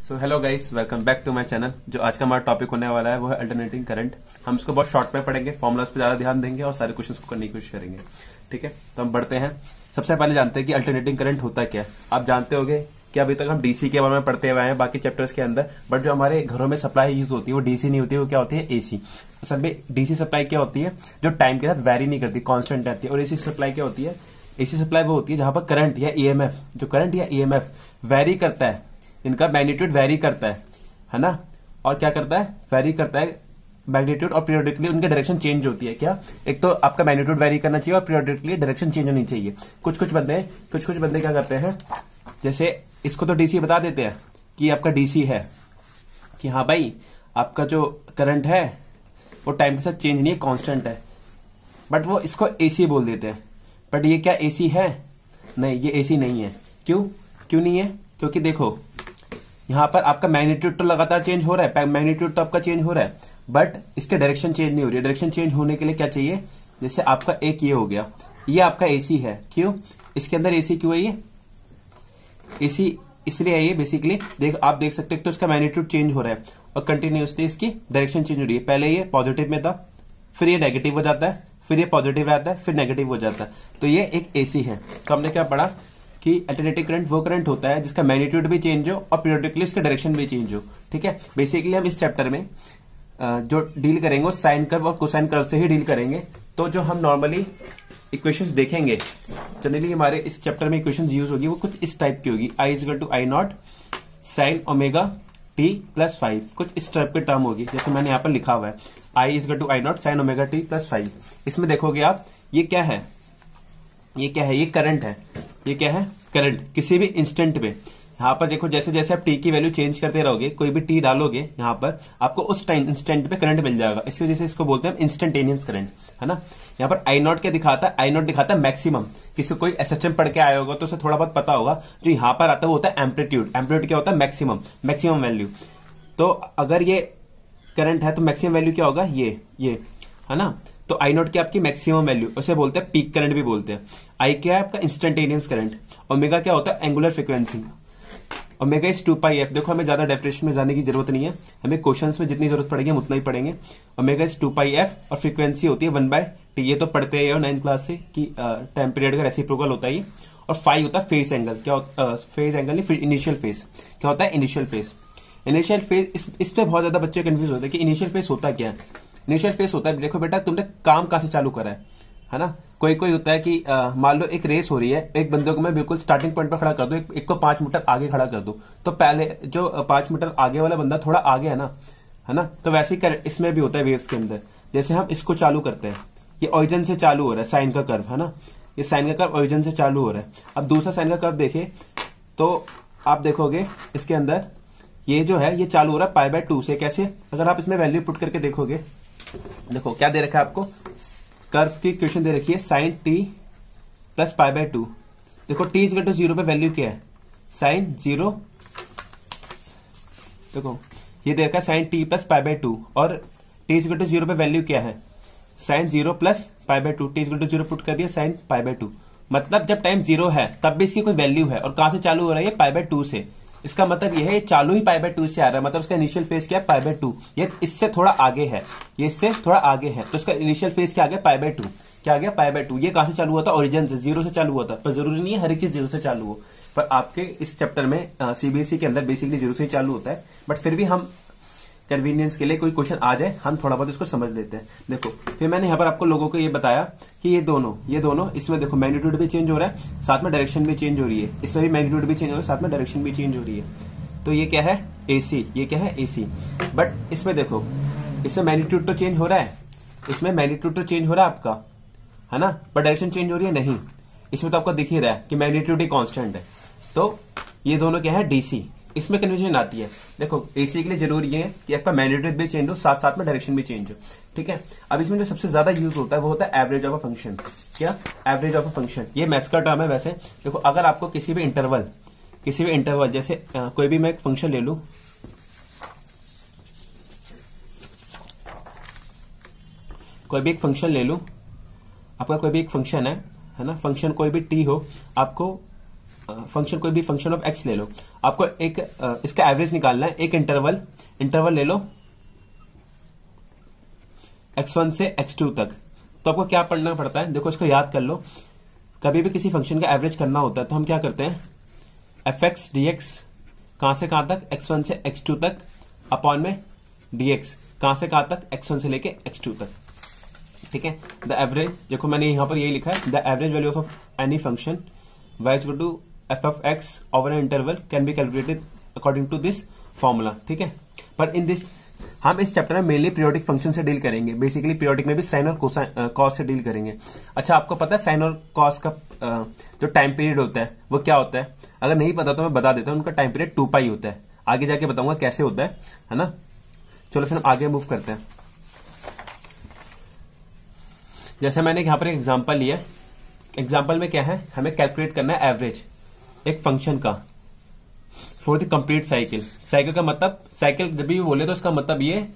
So hello guys, welcome back to my channel. जो आज का हमारा टॉपिक होने वाला है वो है अल्टरनेटिंग करंट। हम इसको बहुत शॉर्ट में पढ़ेंगे, फॉर्मुलाज पे ज्यादा ध्यान देंगे और सारे क्वेश्चंस को करने की कोशिश करेंगे। ठीक है, तो हम बढ़ते हैं। सबसे पहले जानते हैं कि अल्टरनेटिंग करंट होता क्या है। आप जानते होंगे कि अभी तक हम डीसी के बारे में पढ़ते हुए हैं बाकी चैप्टर्स के अंदर, बट जो हमारे घरों में सप्लाई यूज होती है वो डीसी नहीं होती है, वो क्या होती है, एसी। असल में डीसी सप्लाई क्या होती है, जो टाइम के साथ वेरी नहीं करती, कांस्टेंट रहती है। और एसी सप्लाई क्या होती है, एसी सप्लाई वो होती है जहां पर करंट या ईएमएफ, जो करंट या ईएमएफ वेरी करता है, इनका मैग्नीट्यूड वेरी करता है ना। और क्या करता है, वेरी करता है मैग्नीट्यूड, और पीरियोडिकली उनकी डायरेक्शन चेंज होती है। क्या, एक तो आपका मैग्नीट्यूड वेरी करना चाहिए और पीरियोडिकली डायरेक्शन चेंज होनी चाहिए। कुछ कुछ बंदे क्या करते हैं, जैसे इसको तो डीसी बता देते हैं कि आपका डीसी है, कि हाँ भाई आपका जो करंट है वो टाइम के साथ चेंज नहीं है, कांस्टेंट है, बट वो इसको एसी बोल देते हैं। बट ये क्या एसी है? नहीं, ये एसी नहीं है। क्यों नहीं है? क्योंकि देखो यहां पर आपका मैग्नीट्यूड तो लगातार चेंज हो रहा है, मैग्नीट्यूड तो आपका चेंज हो रहा है, बट इसके डायरेक्शन चेंज नहीं हो रही है। डायरेक्शन चेंज होने के लिए क्या चाहिए, जैसे आपका एक ये हो गया, ये आपका एसी है। क्यों इसके अंदर एसी क्यों है? ये एसी इसलिए है, ये बेसिकली आप देख सकते हो तो इसका मैग्नीट्यूड चेंज हो रहा है और कंटिन्यूसली इसकी डायरेक्शन चेंज हो रही है। पहले ये पॉजिटिव में था, फिर ये नेगेटिव हो जाता है, फिर ये पॉजिटिव रहता है, फिर नेगेटिव हो जाता है। तो ये एक एसी है। तो हमने क्या पढ़ा कि अल्टरनेटिंग करंट वो करंट होता है जिसका मैग्नीट्यूड भी चेंज हो और पीरियोडिकली उसका डायरेक्शन भी चेंज हो। ठीक है, बेसिकली हम इस चैप्टर में जो डील करेंगे वो साइन कर्व और कोसाइन कर्व से ही डील करेंगे। तो जो हम नॉर्मली इक्वेशंस देखेंगे, जनरली हमारे इस चैप्टर में इक्वेशंस यूज होगी वो कुछ इस टाइप की होगी, I is equal to I not sine omega T plus 5, कुछ इस टाइप की टर्म होगी जैसे मैंने यहाँ पर लिखा हुआ है, I is equal to I not sine omega T plus 5। इसमें देखोगे आप, ये क्या है, ये करंट है। ये क्या है, करंट। किसी भी इंस्टेंट पे यहाँ पर देखो, जैसे जैसे आप टी की वैल्यू चेंज करते रहोगे, कोई भी टी डालोगे यहाँ पर, आपको उस टाइम इंस्टेंट पे करंट मिल जाएगा। इसकी वजह से इसको बोलते हैं इंस्टेंटेनियस करंट, है ना। यहाँ पर आई नॉट क्या दिखाता है, आई नॉट दिखाता है मैक्सिमम। किसी कोई एसएचएम पढ़ के आया होगा तो उसे थोड़ा बहुत पता होगा। जो यहाँ पर आता है वो होता है एम्पलीट्यूड। एम्पलीट्यूड क्या होता है, मैक्सिमम वैल्यू। तो अगर ये करंट है तो मैक्सिमम वैल्यू क्या होगा, ये है ना। तो आई नॉट की आपकी मैक्सिमम वैल्यू, उसे बोलते हैं पीक करंट भी बोलते हैं। आई क्या है आपका इंस्टेंटेनियस करंट। ओमेगा क्या होता है, angular frequency. Omega is 2πf। देखो हमें ज्यादा डेफिनेशन में जाने की जरूरत नहीं है, हमें क्वेश्चंस में जितनी जरूरत पड़ेगी हम उतना ही पढ़ेंगे। ओमेगा इज 2πf और फ्रीक्वेंसी होती है 1/t। ये तो पढ़ते ही हो 9th क्लास से कि टाइम पीरियड का रेसिप्रोकल होता है ये। और फाई होता है फेज एंगल। क्या होता फेज एंगल नहीं, इनिशियल फेज। क्या होता है, इनिशियल फेज। इनिशियल फेज, इस पे बहुत ज्यादा बच्चे कंफ्यूज होते हैं कि इनिशियल फेज होता क्या है। इनिशियल फेज होता है, देखो बेटा तुमने काम कहां से चालू करा है ना। कोई होता है कि मान लो एक रेस हो रही है, एक बंदे को मैं बिल्कुल स्टार्टिंग पॉइंट पर खड़ा कर दूं, एक को 5 मीटर आगे खड़ा कर दूं, तो पहले जो 5 मीटर आगे वाला बंदा थोड़ा आगे है ना। तो वैसे ही इसमें भी होता है वेव्स के अंदर। जैसे हम इसको चालू करते हैं, ये ओरिजिन से चालू हो रहा है, साइन का कर्व है ना, ये साइन का कर्व ओरिजिन से चालू हो रहा है। अब दूसरा साइन का कर्व देखे तो आप देखोगे इसके अंदर ये जो है ये चालू हो रहा है π/2 से। कैसे, अगर आप इसमें वैल्यू पुट करके देखोगे, देखो क्या दे रखा है आपको, कर्व की इक्वेशन दे रखी है साइन टी प्लस π/2। देखो टी इज इक्वल टू 0 पे वैल्यू क्या है, साइन 0। देखो ये दे रखा है साइन टी प्लस π/2 और टी इज इक्वल टू 0 पे वैल्यू क्या है, sine 0 plus π/2। T is equal to 0 put कर दिया, साइन π/2। मतलब जब टाइम 0 है तब भी इसकी कोई वैल्यू है। और कहां से चालू हो रहा है, ये π/2 से। इसका मतलब ये है, ये चालू ही π/2 से आ रहा है, मतलब इसका इनिशियल फेज क्या है, π/2। ये इससे थोड़ा आगे है, ये इससे थोड़ा आगे है, तो इसका इनिशियल फेज क्या आ गया, π/2। क्या आ गया, π/2। ये कहां से चालू हुआ था, ओरिजिन से, 0 से चालू हुआ था। पर जरूरी नहीं है हर एक चीज 0 से चालू हो, पर आपके इस चैप्टर में सीबीएसई के अंदर बेसिकली 0 से ही चालू होता है। बट फिर भी हम कन्वीनियंस के लिए कोई क्वेश्चन आ जाए हम थोड़ा बहुत इसको समझ लेते हैं। देखो फिर मैंने यहाँ पर आपको लोगों को ये बताया कि ये दोनों इसमें देखो मैग्नीट्यूड भी चेंज हो रहा है, साथ में डायरेक्शन भी चेंज हो रही है। इसमें भी मैग्नीट्यूड भी चेंज हो रहा है, साथ में डायरेक्शन भी चेंज हो रही है। तो ये क्या है, एसी। ये क्या है, एसी। बट इसमें देखो, इसमें मैग्नीट्यूड तो चेंज हो रहा है, इसमें मैग्नीट्यूड तो चेंज हो रहा है आपका, है ना, पर डायरेक्शन चेंज हो रही है नहीं। इसमें तो आपको दिख ही रहा है कि मैग्नीट्यूड ही कांस्टेंट है। तो ये दोनों क्या है, डीसी। इसमें कन्फ्यूजन आती है। देखो एसी के लिए जरूरी है कि आपका मैग्नीट्यूड भी चेंज हो, साथ साथ में डायरेक्शन भी चेंज हो। ठीक है, अब इसमें जो सबसे ज्यादा यूज होता है वो होता है एवरेज ऑफ अ फंक्शन। क्या, एवरेज ऑफ अ फंक्शन। ये मैथ्स का टर्म है वैसे। देखो अगर आपको किसी भी इंटरवल जैसे कोई भी मैं एक फंक्शन ले लू, कोई भी एक फंक्शन ले लू, आपका कोई भी एक फंक्शन है ना, फंक्शन कोई भी टी हो, आपको फंक्शन, कोई भी फंक्शन ऑफ एक्स ले लो, आपको एक इसका एवरेज निकालना है। एक इंटरवल ले लो x1 से x2 तक। तो आपको क्या पढ़ना पड़ता है, देखो इसको याद कर लो। कभी भी किसी फंक्शन का एवरेज करना होता है तो हम क्या करते हैं, fx dx कहां से कहां तक, x1 से x2 तक, अपॉन में dx कहां से कहां तक, x1 से लेके x2 तक। ठीक है, द एवरेज, देखो मैंने यहां पर यही लिखा है, the average value of any function y equal to f of x over an interval can be calculated according to this formula. ठीक है, पर इन दिस हम इस चैप्टर में मेनली पीरियोडिक फंक्शन से डील करेंगे। बेसिकली पीरियोडिक में भी साइन और कॉस से डील करेंगे। अच्छा, आपको पता है साइन और कॉस का जो टाइम पीरियड होता है वो क्या होता है? अगर नहीं पता तो मैं बता देता हूं, उनका टाइम पीरियड 2 पाई होता है। आगे जाके बताऊंगा कैसे होता है ना। चलो फिर हम आगे मूव करते हैं। जैसे मैंने यहां पर एक एग्जाम्पल लिया, एग्जाम्पल में क्या है, हमें कैलकुलेट करना है एवरेज एक फंक्शन का for the complete cycle. Cycle का मतलब, साइकिल जब भी बोले तो इसका मतलब ये,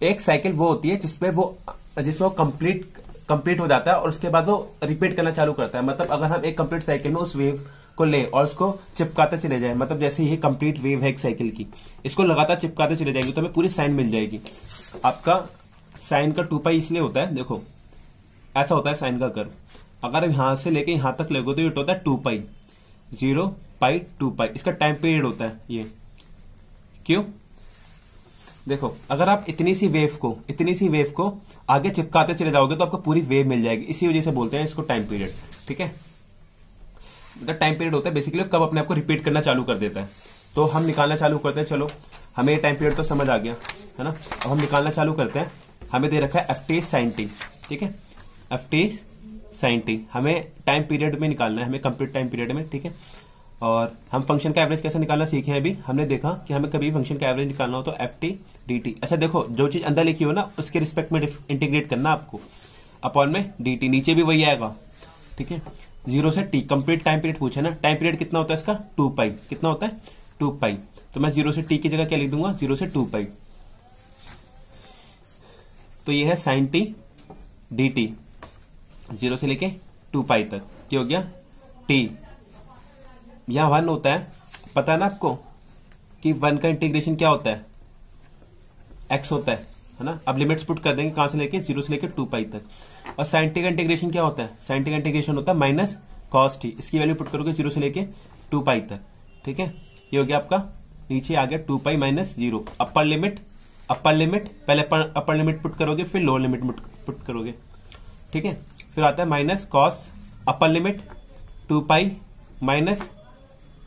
एक साइकिल वो होती है जिसमें वो कंप्लीट हो जाता है और उसके बाद वो रिपीट करना चालू करता है। मतलब अगर हम एक कंप्लीट साइकिल में उस वेव को ले और उसको चिपकाते चले जाए, मतलब जैसे ये कंप्लीट वेव है एक साइकिल की, इसको लगातार चिपकाते चले जाएंगे तो हमें पूरी साइन मिल जाएगी। आपका साइन का 2 पाई इसलिए होता है, देखो ऐसा होता है साइन का कर्व। अगर यहां से लेके यहां तक लगो तो ये होता है 2 पाई, 0 पाई 2 पाई। इसका टाइम पीरियड होता है ये। क्यों? देखो अगर आप इतनी सी वेव को आगे चिपकाते चले जाओगे तो आपको पूरी वेव मिल जाएगी। इसी वजह से बोलते हैं इसको टाइम पीरियड। ठीक है, मतलब टाइम पीरियड होता है बेसिकली कब अपने आप को रिपीट करना चालू कर देता है। तो हम निकालना चालू करते हैं। चलो हमें ये टाइम पीरियड तो समझ आ गया है ना। अब हम निकालना चालू करते हैं। हमें दे रखा है ft sin t। ठीक है, ft sin t हमें टाइम पीरियड में निकालना है, हमें कंप्लीट टाइम पीरियड में। ठीक है, और हम फंक्शन का एवरेज कैसे निकालना सीखे हैं अभी। हमने देखा कि हमें कभी फंक्शन का एवरेज निकालना हो तो ft dt। अच्छा देखो, जो चीज अंदर लिखी हो ना उसके रिस्पेक्ट में इंटीग्रेट करना आपको, अपॉन में dt, नीचे भी वही आएगा। ठीक है, 0 से t कंप्लीट टाइम पीरियड पूछा ना। टाइम पीरियड कितना होता है इसका, 2 पाई। कितना होता है, 2 पाई। तो मैं 0 से t की जगह क्या लिख दूंगा, 0 से 2 पाई। तो ये है sin t dt, 0 से लेके 2 पाई तक। क्या हो गया, t यहां 1 होता है, पता है ना आपको कि 1 का इंटीग्रेशन क्या होता है, x होता है ना। अब लिमिट्स पुट कर देंगे, कहां से लेके, 0 से लेके 2 पाई तक। और sin t का इंटीग्रेशन क्या होता है, sin t का इंटीग्रेशन होता है माइनस cos t। इसकी वैल्यू पुट करोगे 0 से लेके 2 पाई तक। ठीक है, ये हो गया आपका, नीचे आ गया 2 पाई माइनस 0। अपर लिमिट पहले अपर लिमिट पुट करोगे, फिर लोअर लिमिट पुट करोगे। ठीक है, फिर आता है minus cos, upper limit 2 pi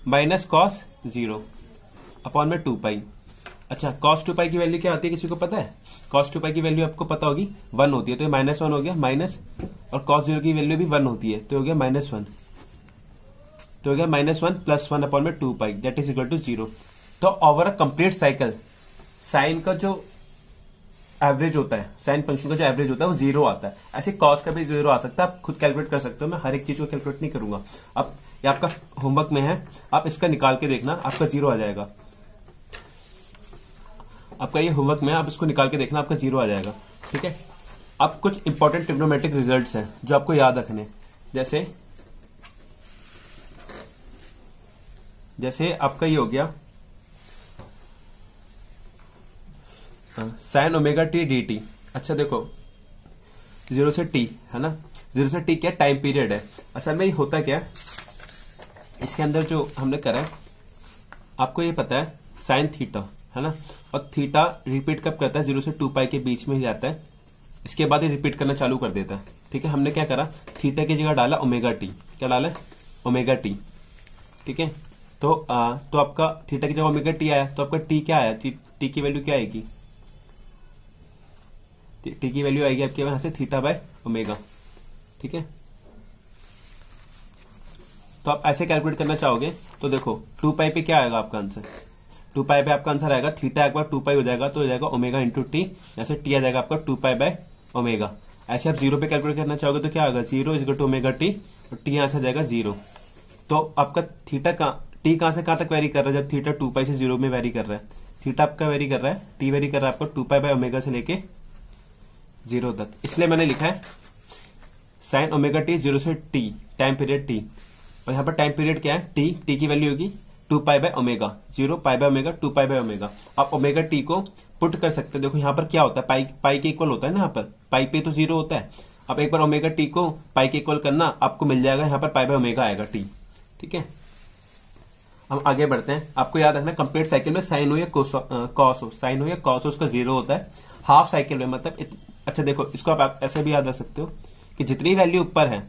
minus cos 0 upon में 2 पाई। अच्छा, कॉस 2 पाई की वैल्यू क्या आती है, किसी को पता है? कॉस 2 पाई की वैल्यू आपको पता होगी, 1 होती है। तो ये -1 हो गया, माइनस, और कॉस 0 की वैल्यू भी 1 होती है, तो हो गया -1। तो हो गया -1 + 1 अपॉन में 2 pi, that is equal to 0। तो over a complete cycle sine का जो एवरेज होता है, साइन फंक्शन का जो एवरेज होता है वो 0 आता है। ऐसे कॉस का भी 0 आ सकता है, आप खुद कैलकुलेट कर सकते हो। मैं हर एक चीज को कैलकुलेट नहीं करूंगा। अब ये आपका होमवर्क में है, आप इसका निकाल के देखना, आपका 0 आ जाएगा। आपका ये होमवर्क में, आप इसको निकाल के देखना, आपका 0 आ जाएगा। ठीक है, अब कुछ इंपॉर्टेंट ट्रिग्नोमेट्रिक रिजल्ट्स हैं जो आपको याद रखने, जैसे आपका ये हो गया sign omega T D T. अच्छा देखो, 0 से t है ना, 0 से t क्या टाइम पीरियड है। असल में ये होता क्या है, इसके अंदर जो हमने करा है, आपको ये पता है साइन थीटा है ना, और थीटा रिपीट कब करता है, 0 से 2 पाई के बीच में ही जाता है। इसके बाद ये रिपीट करना चालू कर देता है। ठीक है, हमने क्या करा, थीटा की जगह डाला ओमेगा टी। क्या डाला, ओमेगा टी। ठीक है, तो आपका थीटा की जगह ओमेगा टी आया, तो आपका टी क्या आया, टी की वैल्यू क्या आएगी, टी की वैल्यू आएगी आपके यहां से थीटा बाय ओमेगा। ठीक है, तो आप ऐसे कैलकुलेट करना चाहोगे तो देखो 2 पाई पे क्या आएगा आपका आंसर, 2 पाई पे आपका आंसर आएगा, थीटा एक बार 2 पाई हो जाएगा तो हो जाएगा ओमेगा इंटू टी, जैसे टी आ जाएगा आपका 2 पाई बाय ओमेगा। ऐसे आप 0 पे कैलकुलेट करना चाहोगे तो क्या आएगा, 0 is equal to omega T, और टी यहां से आ जाएगा 0। तो आपका थीटा का टी कहां से कहां तक वेरी कर रहा है, जब थीटा 2 पाई से 0 में वेरी कर रहा है, थीटा आपका वेरी कर रहा है, टी वेरी कर रहा है आपका 2 पाई बाय ओमेगा से लेके 0 तक। इसलिए मैंने लिखा है साइन ओमेगा टी 0 से टी टाइम पीरियड टी और यहाँ पर टाइम पीरियड क्या है, टी की वैल्यू होगी 2π/ω, 0π/ω 2π/ω। आप ओमेगा टी को पुट कर सकते हैं। देखो यहाँ पर क्या होता है, पाई के इक्वल होता है ना, यहाँ पर पाई पे तो 0 होता है। अब एक बार ओमेगा टी को पाई के इक्वल करना, आपको मिल जाएगा यहाँ पर π/ω आएगा टी। ठीक है, हम आगे बढ़ते हैं। आपको याद रखना कंप्लीट साइकिल में साइन हो या कॉस हो, साइन हो या कॉस हो, उसका 0 होता है। हाफ साइकिल में मतलब अच्छा देखो, इसको आप ऐसे भी याद रख सकते हो कि जितनी वैल्यू ऊपर है,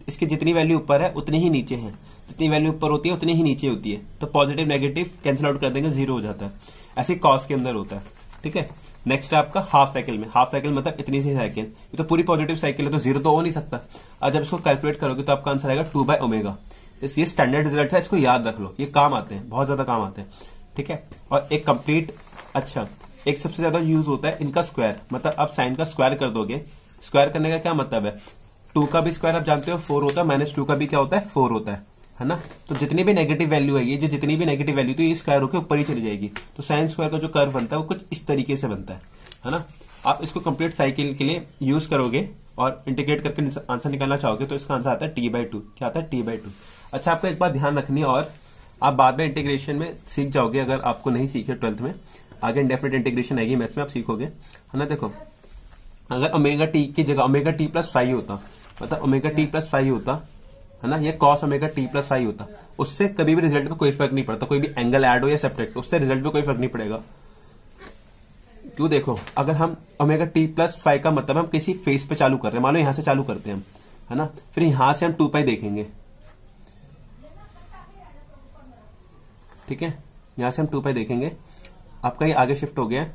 इसकी जितनी वैल्यू ऊपर है उतनी ही नीचे है, जितनी वैल्यू ऊपर होती है उतनी ही नीचे होती है। तो पॉजिटिव नेगेटिव कैंसिल आउट कर देंगे, 0 हो जाता है। ऐसे कॉस के अंदर होता है। ठीक है, नेक्स्ट है आपका हाफ साइकिल में। हाफ साइकिल मतलब इतनी सी साइकिल, ये तो पूरी पॉजिटिव साइकिल है तो 0 तो हो नहीं सकता। अब जब इसको कैलकुलेट करोगे तो आपका आंसर आएगा 2/ω। ये स्टैंडर्ड रिजल्ट है, इसको याद रख लो, ये काम आते हैं, बहुत ज्यादा काम आते हैं। ठीक है, और एक कंप्लीट अच्छा एक सबसे ज्यादा यूज होता है इनका स्क्वायर, मतलब आप साइन का स्क्वायर कर दोगे। स्क्वायर करने का क्या मतलब है, 2 का भी स्क्वायर आप जानते हो 4 होता है, -2 का भी क्या होता है 4 होता है ना। तो जितनी भी नेगेटिव वैल्यू है, ये जो जितनी भी नेगेटिव वैल्यू तो ये स्क्वायर होकर ऊपर ही चली जाएगी। तो साइन स्क्वायर का जो कर्व बनता है वो कुछ इस तरीके से बनता है ना। आप इसको कंप्लीट साइकिल के लिए यूज करोगे और इंटीग्रेट करके आंसर निकालना चाहोगे तो इसका आंसर आता है t/2। क्या आता है, t/2। अच्छा, आपको एक बात ध्यान रखनी है, और आप बाद में इंटीग्रेशन में सीख जाओगे। अगर आपको नहीं सीखे 12th में, आगे इंडेफिनिट इंटीग्रेशन आएगी मैथ्स में, आप सीखोगे, है ना। देखो, अगर ओमेगा टी की जगह ओमेगा टी प्लस 5 होता, मतलब ओमेगा टी प्लस 5 होता, है ना, ये कॉस ओमेगा टी प्लस 5 होता, उससे कभी भी रिजल्ट में कोई फर्क नहीं पड़ता। कोई भी एंगल ऐड हो या सब्ट्रैक्ट, उससे रिजल्ट में कोई फर्क नहीं पड़ेगा। क्यों, देखो, अगर हम ओमेगा टी प्लस 5 का मतलब हम किसी फेस पे चालू कर रहे हैं, मान लो यहां से चालू करते हैं हम, है ना, फिर यहां से हम 2π देखेंगे। ठीक है, यहां से हम 2π देखेंगे, आपका ये आगे शिफ्ट हो गया है।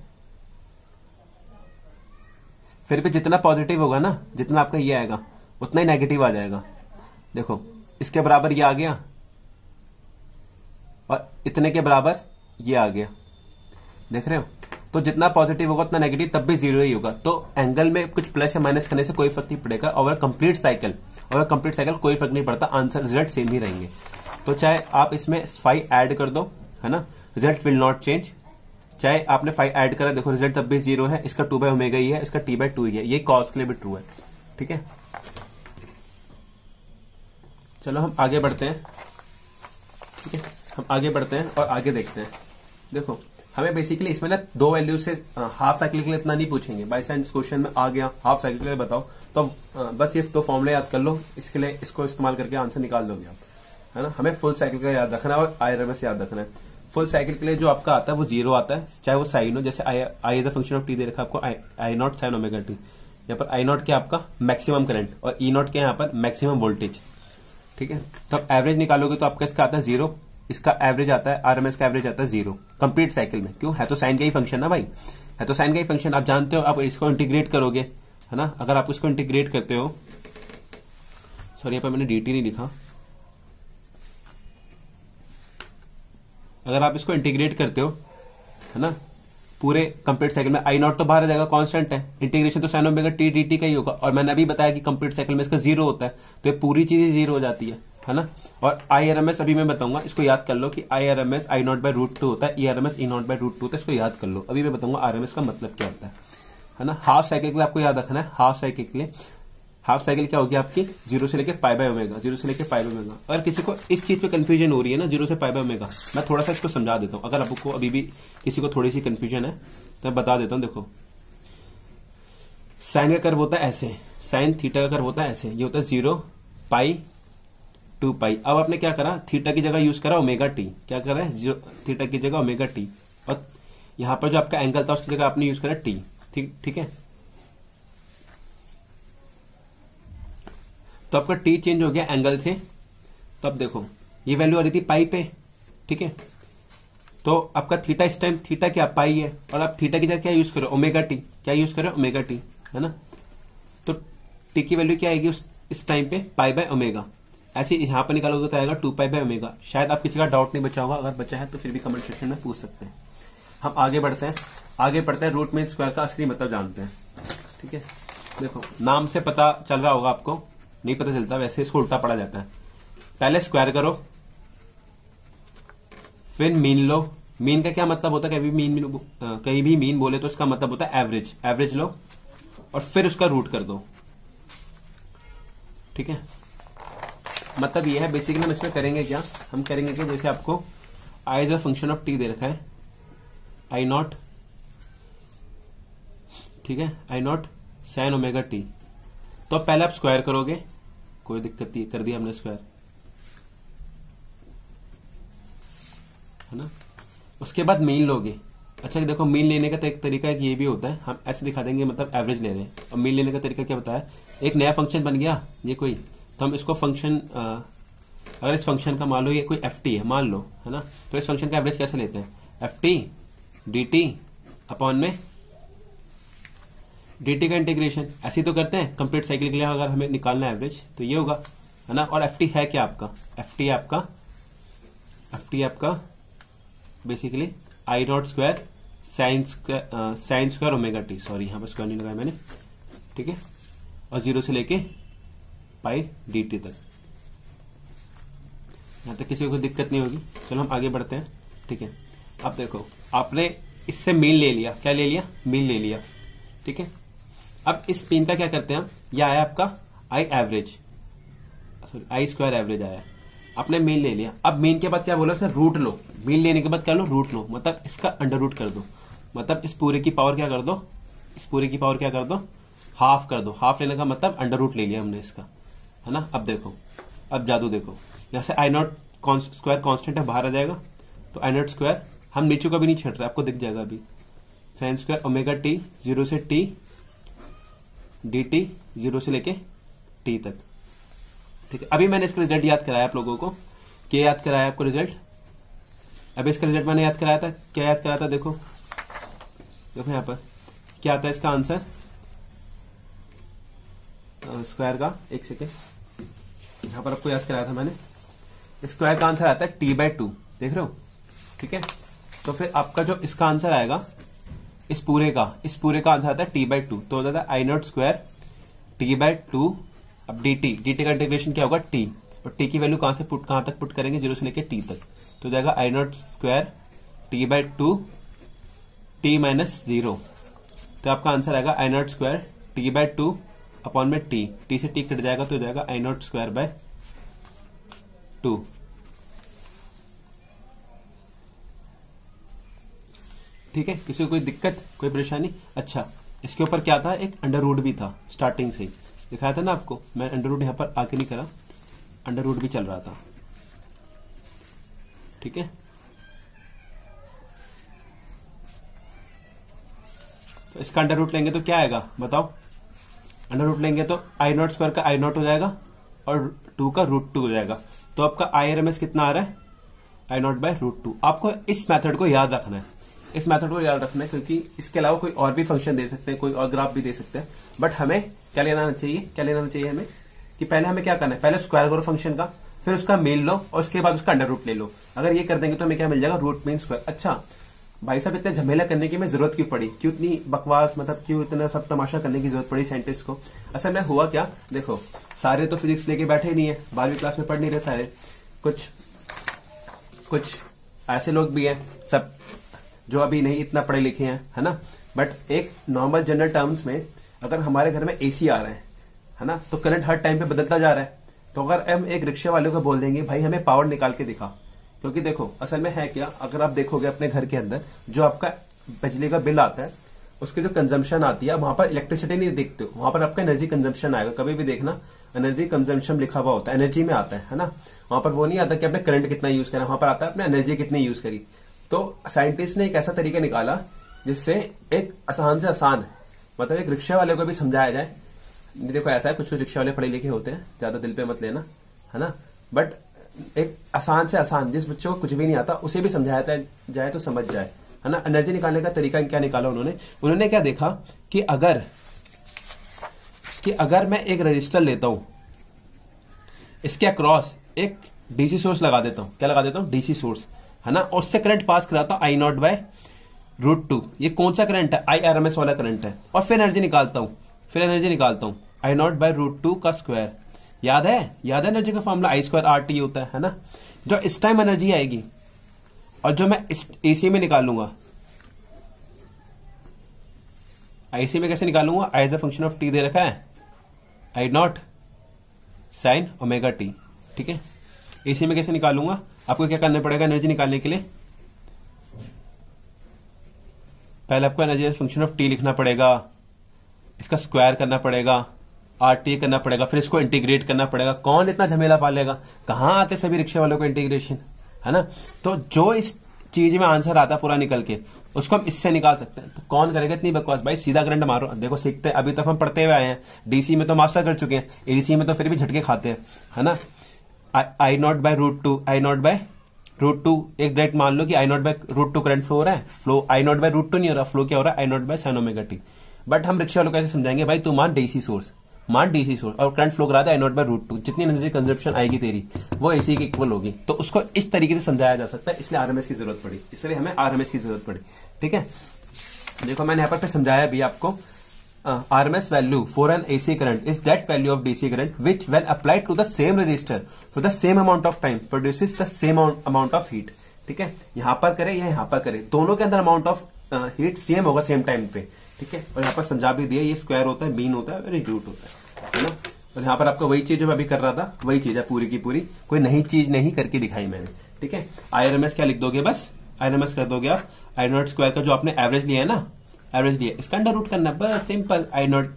फिर भी जितना पॉजिटिव होगा ना, जितना आपका ये आएगा उतना ही नेगेटिव आ जाएगा। देखो, इसके बराबर ये आ गया और इतने के बराबर ये आ गया, देख रहे हो। तो जितना पॉजिटिव होगा उतना नेगेटिव तब भी 0 ही होगा। तो एंगल में कुछ प्लस या माइनस करने से कोई फर्क नहीं पड़ेगा। और कंप्लीट साइकिल कोई फर्क नहीं पड़ता, आंसर रिजल्ट सेम ही रहेंगे। तो चाहे आप इसमें 5 ऐड कर दो, है ना, रिजल्ट विल नॉट चेंज। चाहे आपने 5 ऐड करा, देखो रिजल्ट तब भी 0 है। इसका 2/ω ही है, इसका t/2 ही है। ये कॉस के लिए भी ट्रू है। ठीक है, चलो हम आगे बढ़ते हैं। ठीक है, हम आगे बढ़ते हैं और आगे देखते हैं। देखो, हमें बेसिकली इसमें ना 2 वैल्यू से हाफ साइकिल के लिए इतना नहीं पूछेंगे। बाई चांस क्वेश्चन में आ गया हाफ साइकिल के लिए बताओ, तो बस ये 2 फॉर्मूले याद कर लो, इसके लिए इसको इस्तेमाल करके आंसर निकाल दोगे आप, है ना। हमें फुल साइकिल का याद रखना है और IRMS याद रखना है। फुल साइकिल के लिए जो आपका आता है वो 0 आता है, चाहे वो साइन हो, जैसे I as a function of T दे रखा है आपको, I0 साइन ओमेगा टी। यहाँ पर I0 क्या आपका मैक्सिमम करंट और E0 क्या यहाँ पर मैक्सिमम वोल्टेज। ठीक है, तो आप एवरेज निकालोगे तो आपका इसका आता है 0, इसका एवरेज आता है, RMS का एवरेज आता है 0 कंप्लीट साइकिल में। क्यों, है तो साइन का ही फंक्शन ना भाई, है तो साइन का ही फंक्शन। आप जानते हो, आप इसको इंटीग्रेट करोगे, है ना। अगर आप इसको इंटीग्रेट करते हो, सॉरी यहाँ पर मैंने dt नहीं लिखा, अगर आप इसको इंटीग्रेट करते हो, है ना, पूरे कंप्लीट साइकिल में I0 तो बाहर आ जाएगा, कांस्टेंट है, इंटीग्रेशन तो साइन ओमेगा टी dt का ही होगा। और मैंने अभी बताया कि कंप्लीट साइकिल में इसका 0 होता है, तो ये पूरी चीज 0 हो जाती है ना। और IRMS अभी मैं बताऊंगा, इसको याद कर लो कि IRMS I0/√2 होता है, ERMS E0/√2 होता है, इसको याद कर लो। अभी मैं बताऊंगा RMS का मतलब क्या होता है ना। हाफ साइकिल के लिए आपको याद रखना है, हाफ साइकिल के लिए हाफ साइकिल क्या होगी आपकी, 0 से लेकर π/ω, 0 से लेकर π/ω। अगर किसी को इस चीज पे कंफ्यूजन हो रही है ना, 0 से π/ω, मैं थोड़ा सा इसको समझा देता हूँ। अगर आपको अभी भी किसी को थोड़ी सी कंफ्यूजन है तो मैं बता देता हूँ। देखो, साइन का कर्व होता है ऐसे, साइन थीटा का कर्व होता है ऐसे, ये होता है 0π 2π। अब आपने क्या करा, थीटा की जगह यूज करा ओमेगा टी, क्या करा है, थीटा की जगह ओमेगा टी, और यहां पर जो आपका एंगल था उसकी जगह आपने यूज करा टी। ठीक है, तो आपका टी चेंज हो गया एंगल से। तो अब देखो, ये वैल्यू आ रही थी पाई पे, ठीक है, तो आपका थीटा इस टाइम, थीटा क्या पाई है, और आप थीटा की जगह क्या यूज करो, ओमेगा टी, क्या यूज करो ओमेगा टी, है ना। तो टी की वैल्यू क्या आएगी इस टाइम पे, π/ω। ऐसे यहां पर निकालोगे तो आएगा 2π/ω। शायद आप किसी का डाउट नहीं बचा होगा, अगर बचा है तो फिर भी कमेंट सेक्शन में पूछ सकते हैं। हम आगे बढ़ते हैं, रूट मीन स्क्वायर का असली मतलब जानते हैं। ठीक है, देखो, नाम से पता चल रहा होगा आपको, नहीं पता चलता, वैसे इसको उल्टा पढ़ा जाता है। पहले स्क्वायर करो, फिर मीन लो। मीन का क्या मतलब होता है, कहीं भी मीन बोले तो इसका मतलब होता है एवरेज। एवरेज लो और फिर उसका रूट कर दो। ठीक है, मतलब ये है बेसिकली हम इसमें करेंगे क्या, हम करेंगे कि जैसे आपको I as a function of T दे रखा है, आई नॉट, ठीक है, I not sine omega T, तो पहले आप स्क्वायर करोगे, कोई दिक्कत नहीं, कर दिया हमने स्क्वायर, है ना। उसके बाद मीन लोगे। अच्छा देखो मीन लेने का एक तरीका एक ये भी होता है, हम ऐसे दिखा देंगे मतलब एवरेज ले रहे हैं। अब मीन लेने का तरीका क्या बताया, एक नया फंक्शन बन गया ये कोई, तो हम इसको फंक्शन अगर इस फंक्शन का मान लो ये कोई एफ टी है मान लो, है ना, तो इस फंक्शन का एवरेज कैसे लेते हैं, F T D T upon में डी टी का इंटीग्रेशन, ऐसे तो करते हैं कंप्लीट साइकिल के लिए। अगर हमें निकालना है एवरेज तो ये होगा, है ना। और एफ टी है क्या आपका, एफ टी आपका basically I not square sine square omega T, sorry यहाँ पर स्क्वायर नहीं लगाया मैंने, ठीक है, और 0 से लेके पाई डी टी तक। यहाँ तक किसी को कोई दिक्कत नहीं होगी। चलो हम आगे बढ़ते हैं, ठीक है। अब देखो आपने इससे मीन ले लिया, क्या ले लिया, मीन ले लिया, ठीक है। अब इस मीन का क्या करते हैं हम, यह आया आपका I average, sorry I square average आया, आपने मीन ले लिया। अब मीन के बाद क्या बोला उसने, रूट लो, मीन लेने के बाद क्या लो, रूट लो, मतलब इसका अंडर रूट कर दो, मतलब इस पूरे की पावर क्या कर दो, इस पूरे की पावर क्या कर दो, हाफ कर दो। हाफ लेने का मतलब अंडर रूट ले लिया हमने इसका, है ना। अब देखो, अब जादू देखो, यहां से आई नॉट स्क्वायर कॉन्स्टेंट है, बाहर आ जाएगा, तो आई नॉट स्क्वायर हम नीचे का भी नहीं छट रहे, आपको दिख जाएगा अभी, साइन स्क्वायर ओमेगा टी 0 से टी डी टी 0 से लेके टी तक, ठीक है। अभी मैंने इसका रिजल्ट याद कराया आप लोगों को, क्या याद कराया आपको रिजल्ट, अभी इसका रिजल्ट मैंने याद कराया था, क्या याद कराया था, देखो देखो यहाँ पर क्या आता है इसका आंसर, स्क्वायर का, एक सेकेंड, यहां पर आपको याद कराया था मैंने, स्क्वायर का आंसर आता है t/2, देख रहे हो, ठीक है। तो फिर आपका जो इसका आंसर आएगा इस पूरे का आंसर आता है t/2, तो हो जाता है आई नॉट स्क्वायर t/2, अब dt का इंटीग्रेशन क्या होगा t, और t की वैल्यू कहां तक पुट करेंगे, 0 से लेके t तक, तो जाएगा I not square t/2 t minus 0, तो आपका आंसर आएगा I not square t/2 upon में t से t कट जाएगा, तो जाएगा आई नॉट स्क्वायर बाय 2, ठीक है। किसी को कोई दिक्कत, कोई परेशानी। अच्छा इसके ऊपर क्या था, एक अंडर रूट भी था, स्टार्टिंग से ही दिखाया था ना आपको, मैं अंडर रूट यहां पर आके नहीं करा, अंडर रूट भी चल रहा था, ठीक है। तो इसका अंडर रूट लेंगे तो क्या आएगा बताओ, अंडर रूट लेंगे तो आई नॉट स्क्वायर का आई नॉट हो जाएगा और 2 का √2 हो जाएगा, तो आपका IRMS कितना आ रहा है, आई नॉट बाय √2। आपको इस मेथड को याद रखना है, इस मेथड को याद रखना है, क्योंकि इसके अलावा कोई और भी फंक्शन दे सकते हैं, कोई और ग्राफ भी दे सकते हैं, बट हमें क्या लेना चाहिए, हमें कि पहले हमें क्या करना है, पहले स्क्वायर करो फंक्शन का, फिर उसका मीन लो और उसके बाद उसका अंडर रूट ले लो। अगर ये कर देंगे तो हमें क्या मिल जाएगा, रूट मीन स्क्वायर। अच्छा भाई साहब इतने झमेला करने की में जरूरत क्यों पड़ी, क्यों इतनी बकवास, मतलब क्यों इतना सब तमाशा करने की जरूरत पड़ी साइंटिस्ट को। असल में हुआ क्या, देखो सारे तो फिजिक्स लेके बैठे ही नहीं है, 12वीं क्लास में पढ़ नहीं रहे सारे, कुछ ऐसे लोग भी हैं सब जो अभी नहीं इतना पढ़े लिखे हैं, है ना। बट एक नॉर्मल जनरल टर्म्स में अगर हमारे घर में एसी आ रहा है ना, तो करंट हर टाइम पे बदलता जा रहा है, तो अगर हम एक रिक्शे वाले को बोल देंगे भाई हमें पावर निकाल के दिखा, क्योंकि देखो असल में है क्या, अगर आप देखोगे अपने घर के अंदर जो आपका बिजली का बिल आता है, उसकी जो कंजम्पशन आती है, वहां पर इलेक्ट्रिसिटी नहीं देखते हो, वहां पर आपका एनर्जी कंजम्पशन आएगा। कभी भी देखना एनर्जी कंजम्पशन लिखा हुआ होता है, एनर्जी में आता है ना, वहां पर वो नहीं आता कि आपने करंट कितना यूज करा, वहां पर आता है आपने एनर्जी कितनी यूज करी। तो साइंटिस्ट ने एक ऐसा तरीका निकाला जिससे एक आसान से आसान, मतलब एक रिक्शा वाले को भी समझाया जाए। देखो ऐसा है, कुछ रिक्शा वाले पढ़े लिखे होते हैं, ज्यादा दिल पे मत लेना, है ना, बट एक आसान से आसान, जिस बच्चों को कुछ भी नहीं आता उसे भी समझाया जाए तो समझ जाए, है ना। एनर्जी निकालने का तरीका क्या निकाला उन्होंने क्या देखा कि अगर मैं एक रजिस्टर लेता हूं, इसके अक्रॉस एक डीसी सोर्स लगा देता हूं, क्या लगा देता हूं, डीसी सोर्स, है ना, और उससे करंट पास कराता हूं आई नॉट बाय √2, ये कौन सा करंट है, IRMS वाला करंट है, और फिर एनर्जी निकालता हूं आई नॉट बाय √2 का स्क्वायर। याद है एनर्जी का फॉर्मूला I2RT होता है ना। जो इस टाइम एनर्जी आएगी और जो मैं इस AC में निकालूंगा, IC में कैसे निकालूंगा, as a function of t दे रखा है I not sine omega T, ठीक है। एसी में कैसे निकालूंगा, आपको क्या करना पड़ेगा एनर्जी निकालने के लिए, पहले आपको एनर्जी फंक्शन ऑफ टी लिखना पड़ेगा, इसका स्क्वायर करना पड़ेगा, RT करना पड़ेगा, फिर इसको इंटीग्रेट करना पड़ेगा। कौन इतना झमेला पालेगा, कहाँ आते सभी रिक्शे वालों को इंटीग्रेशन, है ना। तो जो इस चीज में आंसर आता पूरा निकल के, उसको हम इससे निकाल सकते हैं। तो कौन करेगा इतनी बकवास, भाई सीधा करंट मारो। देखो सीखते हैं, अभी तक हम पढ़ते हुए आए हैं, डीसी में तो मास्टर कर चुके हैं, एसी में तो फिर भी झटके खाते हैं, है ना। I naught by root two, I naught by root two, एक डायरेक्ट मान लो कि I naught by root two current flow हो रहा है, flow I naught by root two नहीं हो रहा, फ्लो क्या हो रहा है I naught by sine omega T. But हम रिक्शा वालों को कैसे समझाएंगे, भाई तू मान डीसी सोर्स, मान डीसी सोर्स और करंट फ्लो करा दे I naught by root to, जितनी एनर्जी कंजप्शन आएगी तेरी वो एसी की इक्वल होगी। तो उसको इस तरीके से समझाया जा सकता है, इसलिए आरएमएस की जरूरत पड़ी, इसलिए हमें आरएमएस की जरूरत पड़ी। ठीक है, देखो मैंने यहाँ पर समझाया भी आपको, RMS value for an AC current is that value of DC current which when applied to the same resistor for the same amount of time produces the same amount of heat। ठीक है, यहां पर करें या यहां पर करें, दोनों के अंदर अमाउंट ऑफ हीट सेम होगा सेम टाइम पे। ठीक है, और यहाँ पर समझा भी दिया, ये स्क्वायर होता है, मीन होता है और ये रूट होता है ना। और यहाँ पर आपको वही चीज जो मैं अभी कर रहा था वही चीज है पूरी की पूरी, कोई नई चीज नहीं करके दिखाई मैंने। ठीक है, IRMS क्या लिख दोगे, बस IRMS कर दोगे आप, I नॉट स्क्वायर का जो आपने एवरेज लिया है ना, एवरेज लिया, इसका अंडर रूट करना, बस simple. I naught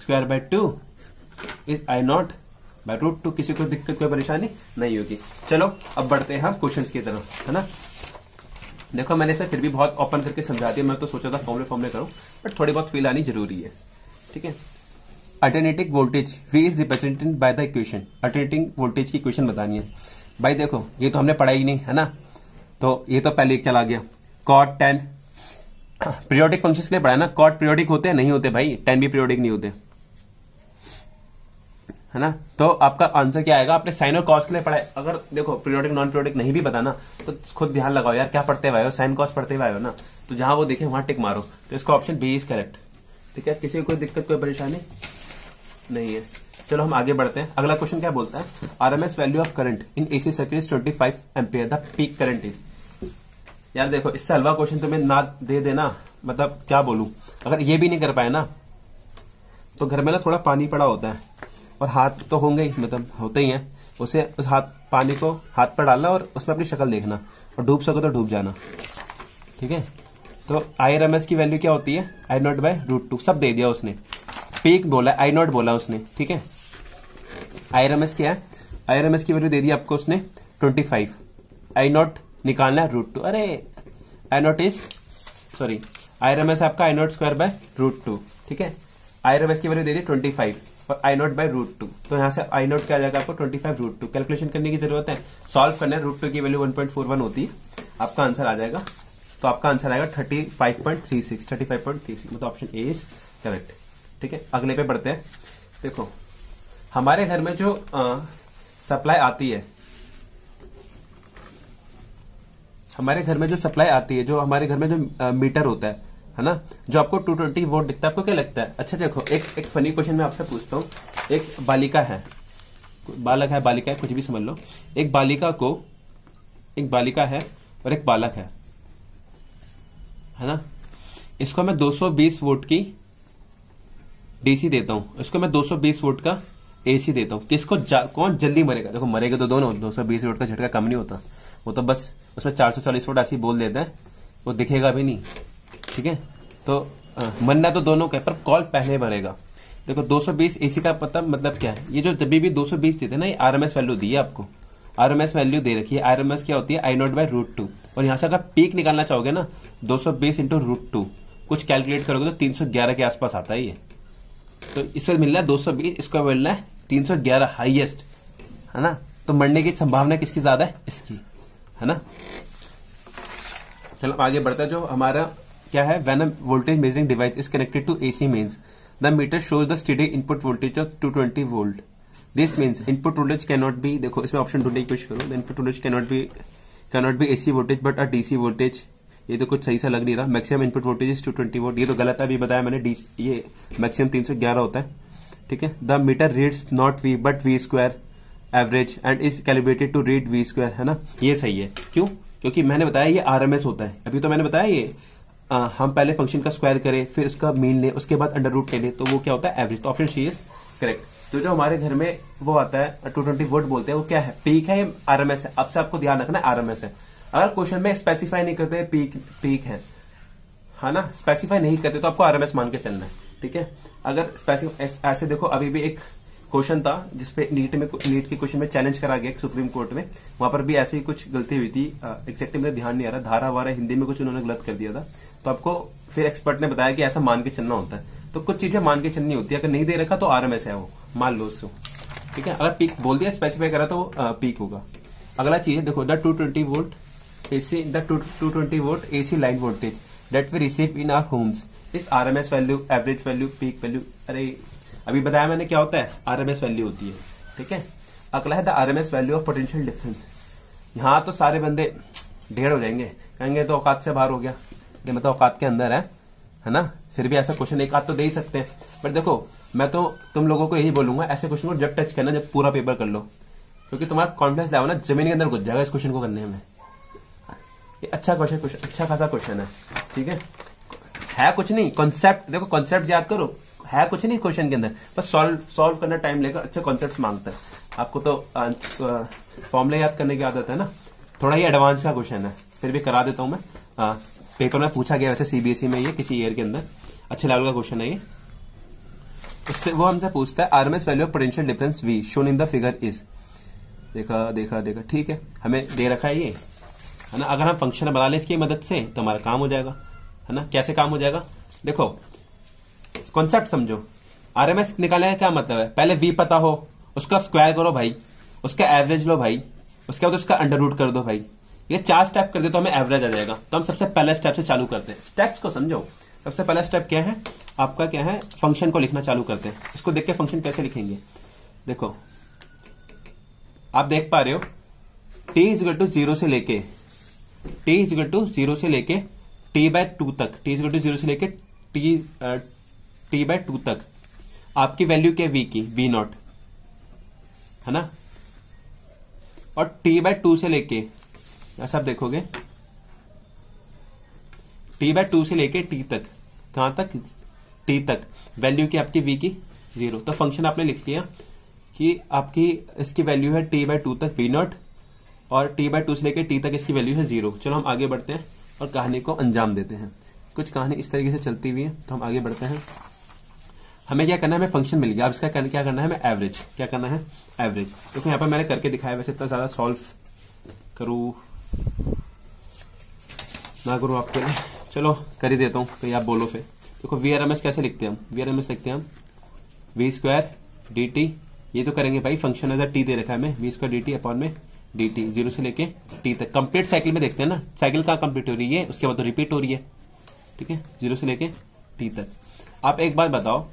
square by 2 is I naught by root 2। किसी को दिक्कत कोई परेशानी नहीं होगी। चलो अब बढ़ते हैं हम क्वेश्चंस की तरफ, है ना। देखो मैंने इसे फिर भी बहुत ओपन करके समझा दिया, मैं तो सोचा था फॉर्मूले करूं, बट थोड़ी बहुत फील आनी जरूरी है। ठीक है, alternating voltage V is represented by the equation, alternating voltage की इक्वेशन बतानी है। भाई देखो ये तो हमने पढ़ा ही नहीं, है ना, तो ये तो पहले एक चला गया। कॉट टेन पीरियोडिक फंक्शंस के लिए पढ़ा है ना, कॉट पीरियोडिक होते हैं, नहीं होते भाई, टेन भी पीरियोडिक नहीं होते, है ना। तो आपका आंसर क्या आएगा, आपने साइन और कॉस के लिए पढ़ा है। अगर देखो पीरियोडिक नॉन पीरियोडिक नहीं भी पता ना, तो खुद ध्यान लगाओ यार, क्या पढ़ते हुए हो, साइन कॉस पढ़ते हुए हो ना, तो जहां वो देखे वहां टिक मारो। तो इसका ऑप्शन बी इज करेक्ट। ठीक है, किसी को कोई दिक्कत कोई परेशानी नहीं है। चलो हम आगे बढ़ते हैं। अगला क्वेश्चन क्या बोलता है, RMS value of current in AC circuit is 25 ampere, the peak current is. यार देखो इससे हलवा क्वेश्चन तुम्हें ना दे देना, मतलब क्या बोलूं, अगर ये भी नहीं कर पाए ना तो घर में ना थोड़ा पानी पड़ा होता है और हाथ तो होंगे ही, मतलब होते ही हैं, उसे उस हाथ पानी को हाथ पर डालना और उसमें अपनी शक्ल देखना, और डूब सको तो डूब जाना। ठीक है, तो IRMS की वैल्यू क्या होती है, I नॉट बाय रूट 2, सब दे दिया उसने, पीक बोला I नॉट बोला उसने। ठीक है, IRMS क्या है, IRMS की वैल्यू दे दी आपको उसने 25, I नॉट निकालना है रूट 2, अरे I naught is sorry IRMS आपका I naught square by root 2। ठीक है, IRMS की वैल्यू दे दी 25 और I नॉट बाय रूट 2, तो यहां से I नॉट क्या आ जाएगा आपको 25 रूट 2। कैलकुलेशन करने की जरूरत है, सॉल्व करना है, रूट 2 की वैल्यू 1.41 होती है, आपका आंसर आ जाएगा। तो आपका आंसर आएगा 35.36, मतलब ऑप्शन ए इज करेक्ट। ठीक है, अगले पे बढ़ते हैं। देखो हमारे घर में जो सप्लाई आती है, हमारे घर में जो सप्लाई आती है, जो हमारे घर में जो मीटर होता है ना, जो आपको 220 वोल्ट दिखता है, आपको क्या लगता है। अच्छा देखो एक फनी क्वेश्चन मैं आपसे पूछता हूँ, एक बालिका है, बालक है, बालिका है, कुछ भी समझ लो, एक बालिका है और एक बालक है ना, इसको मैं 220 वोल्ट की डीसी देता हूं, इसको मैं 220 वोल्ट का एसी देता हूं, किसको कौन जल्दी मरेगा। देखो मरेगा तो दोनों, 220 वोल्ट का झटका कम नहीं होता, वो तो बस उसमें 440 वोल्ट ऐसी बोल देता है, वो दिखेगा भी नहीं। ठीक है, तो मरना तो दोनों का, पर कॉल पहले भरेगा। देखो 220 एसी का पता मतलब क्या है, ये जो जब भी 220 देते हैं ना, ये RMS वैल्यू दी है आपको, RMS वैल्यू दे रखी है। RMS क्या होती है, I नॉट बाय रूट 2, और यहां से अगर पीक निकालना चाहोगे ना 220 इंटू रूट 2, कुछ कैलकुलेट करोगे तो 311 के आसपास आता है ये। तो इसमें मिल रहा है 220, इसको मिल रहा है 311 हाईएस्ट, है ना। तो मरने की संभावना किसकी ज्यादा है, इसकी, है ना। चलो आगे बढ़ते हैं। जो हमारा क्या है, when a voltage measuring device is connected to AC means the meter shows the steady input voltage of 220 volt. This means input voltage cannot be, देखो इसमें ऑप्शन ढूंढने की कोशिश करो, input voltage cannot be AC voltage but a DC voltage. ये तो कुछ सही सा लग नहीं रहा। Maximum input voltage is 220 volt, ये तो गलत है, अभी बताया मैंने, ये मैक्सिमम 311 होता है। ठीक है, the meter reads not V but V square average and is calibrated to read V square, है ना। ये सही है, क्यों, क्योंकि मैंने बताया ये RMS होता है, अभी तो मैंने बताया ये हम पहले फंक्शन का स्क्वायर करें, फिर उसका मीन ले, उसके बाद अंडर रूट ले ले, तो वो क्या होता है एवरेज। तो ऑप्शन सी इज करेक्ट। जो हमारे घर में वो आता है 220 वोल्ट बोलते हैं, वो क्या है, पीक है या आरएमएस है? अब से आपको ध्यान रखना है आरएमएस है। अगर क्वेश्चन में स्पेसिफाई नहीं करते पीक है ना, स्पेसिफाई नहीं करते तो आपको आरएमएस मान के चलना है, ठीक है। अगर स्पेसिफाई ऐसे देखो, अभी भी एक क्वेश्चन था जिसपे नीट के क्वेश्चन में चैलेंज करा गया सुप्रीम कोर्ट में, वहां पर भी ऐसी कुछ गलती हुई थी, एग्जैक्टली मुझे ध्यान नहीं आ रहा, धारा वारा हिंदी में कुछ उन्होंने गलत कर दिया था, तो आपको फिर एक्सपर्ट ने बताया कि ऐसा मान के चलना होता है। तो कुछ चीजें मान के चलनी होती है, अगर नहीं दे रखा तो आरएमएस है वो, मान लो उसको, ठीक है। अगर पीक बोल दिया, स्पेसिफाई करा तो पीक होगा। अगला चीज है देखो, the 220 volt AC, the 220 volt AC line voltage that we receive in our homes is RMS value, average value, peak value. अरे अभी बताया मैंने क्या होता है, आरएमएस वैल्यू होती है, ठीक है। अगला है the RMS value of potential difference. यहाँ तो सारे बंदे ढेर हो जाएंगे, कहेंगे तो औकात से बाहर हो गया, ये मतलब औकात के अंदर है ना। फिर भी ऐसा क्वेश्चन एक आध तो दे ही सकते हैं, बट देखो मैं तो तुम लोगों को यही बोलूंगा, ऐसे क्वेश्चन को जब टच करना जब पूरा पेपर कर लो, क्योंकि तुम्हारा कॉन्फिडेंस लेवल ना जमीन के अंदर घुस जाएगा इस क्वेश्चन को करने में। ये अच्छा क्वेश्चन, अच्छा खासा क्वेश्चन है, ठीक है कुछ नहीं, कॉन्सेप्ट देखो, कॉन्सेप्ट याद करो, है कुछ नहीं क्वेश्चन के अंदर, बस सॉल्व करना टाइम लेगा, अच्छे कॉन्सेप्ट मांगता है। आपको तो फॉर्मूला याद करने की आदत है ना, थोड़ा ही एडवांस का क्वेश्चन है, फिर भी करा देता हूं मैं। पेपर में पूछा गया वैसे सीबीएसई में, ये किसी ईयर के अंदर अच्छे लेवल का क्वेश्चन है ये। उससे वो हमसे पूछता है RMS value of potential difference V shown in the figure is. देखा ठीक है, हमें दे रखा है ये, है ना। अगर हम फंक्शन बना लें इसकी मदद से तो हमारा काम हो जाएगा, है ना। कैसे काम हो जाएगा, देखो कॉन्सेप्ट समझो। आरएमएस निकालने का क्या मतलब है, पहले वी पता हो, उसका स्क्वायर करो भाई, उसका एवरेज लो भाई, उसके बाद उसका अंडर रूट कर दो भाई। ये 4 स्टेप कर दे तो हमें एवरेज आ जाएगा। तो हम सबसे पहले स्टेप से चालू करते हैं, स्टेप्स को समझो। सबसे पहला स्टेप क्या है आपका, क्या है, फंक्शन को लिखना चालू करते हैं। इसको देख के फंक्शन कैसे लिखेंगे, देखो आप देख पा रहे हो, t इज इक्वल टू 0 से लेके t/2 तक, t इज इक्वल टू 0 से लेके t/2 तक आपकी वैल्यू क्या है, v की, v0, है ना। और t/2 से लेके, ऐसा आप देखोगे, t/2 से लेके t तक, कहां तक, t तक वैल्यू की आपकी v की 0। तो फंक्शन आपने लिख दिया कि आपकी इसकी वैल्यू है t/2 तक v0, और t/2 से लेके t तक इसकी वैल्यू है 0। चलो हम आगे बढ़ते हैं और कहानी को अंजाम देते हैं। कुछ कहानी इस तरीके से चलती हुई है, तो हम आगे बढ़ते हैं। हमें क्या करना है, हमें फंक्शन मिल गया, अब इसका क्या करना है, हमें एवरेज, क्या करना है, एवरेज। देखो यहाँ पर मैंने करके दिखाया, वैसे इतना ज्यादा सॉल्व करूँ ना करूँ आपके लिए, चलो कर ही देता हूँ, तो आप बोलो फिर। देखो वीआरएमएस कैसे लिखते हैं हम, वीआरएमएस लिखते हैं हम v² dt, ये तो करेंगे भाई, फंक्शन एज टी दे रखा है हमें, v² dt अपॉन में dt, 0 से लेके t तक। कंप्लीट साइकिल में देखते हैं ना, साइकिल कहाँ कंप्लीट हो रही है, उसके बाद तो रिपीट हो रही है, ठीक है, 0 से लेके t तक। आप एक बात बताओ,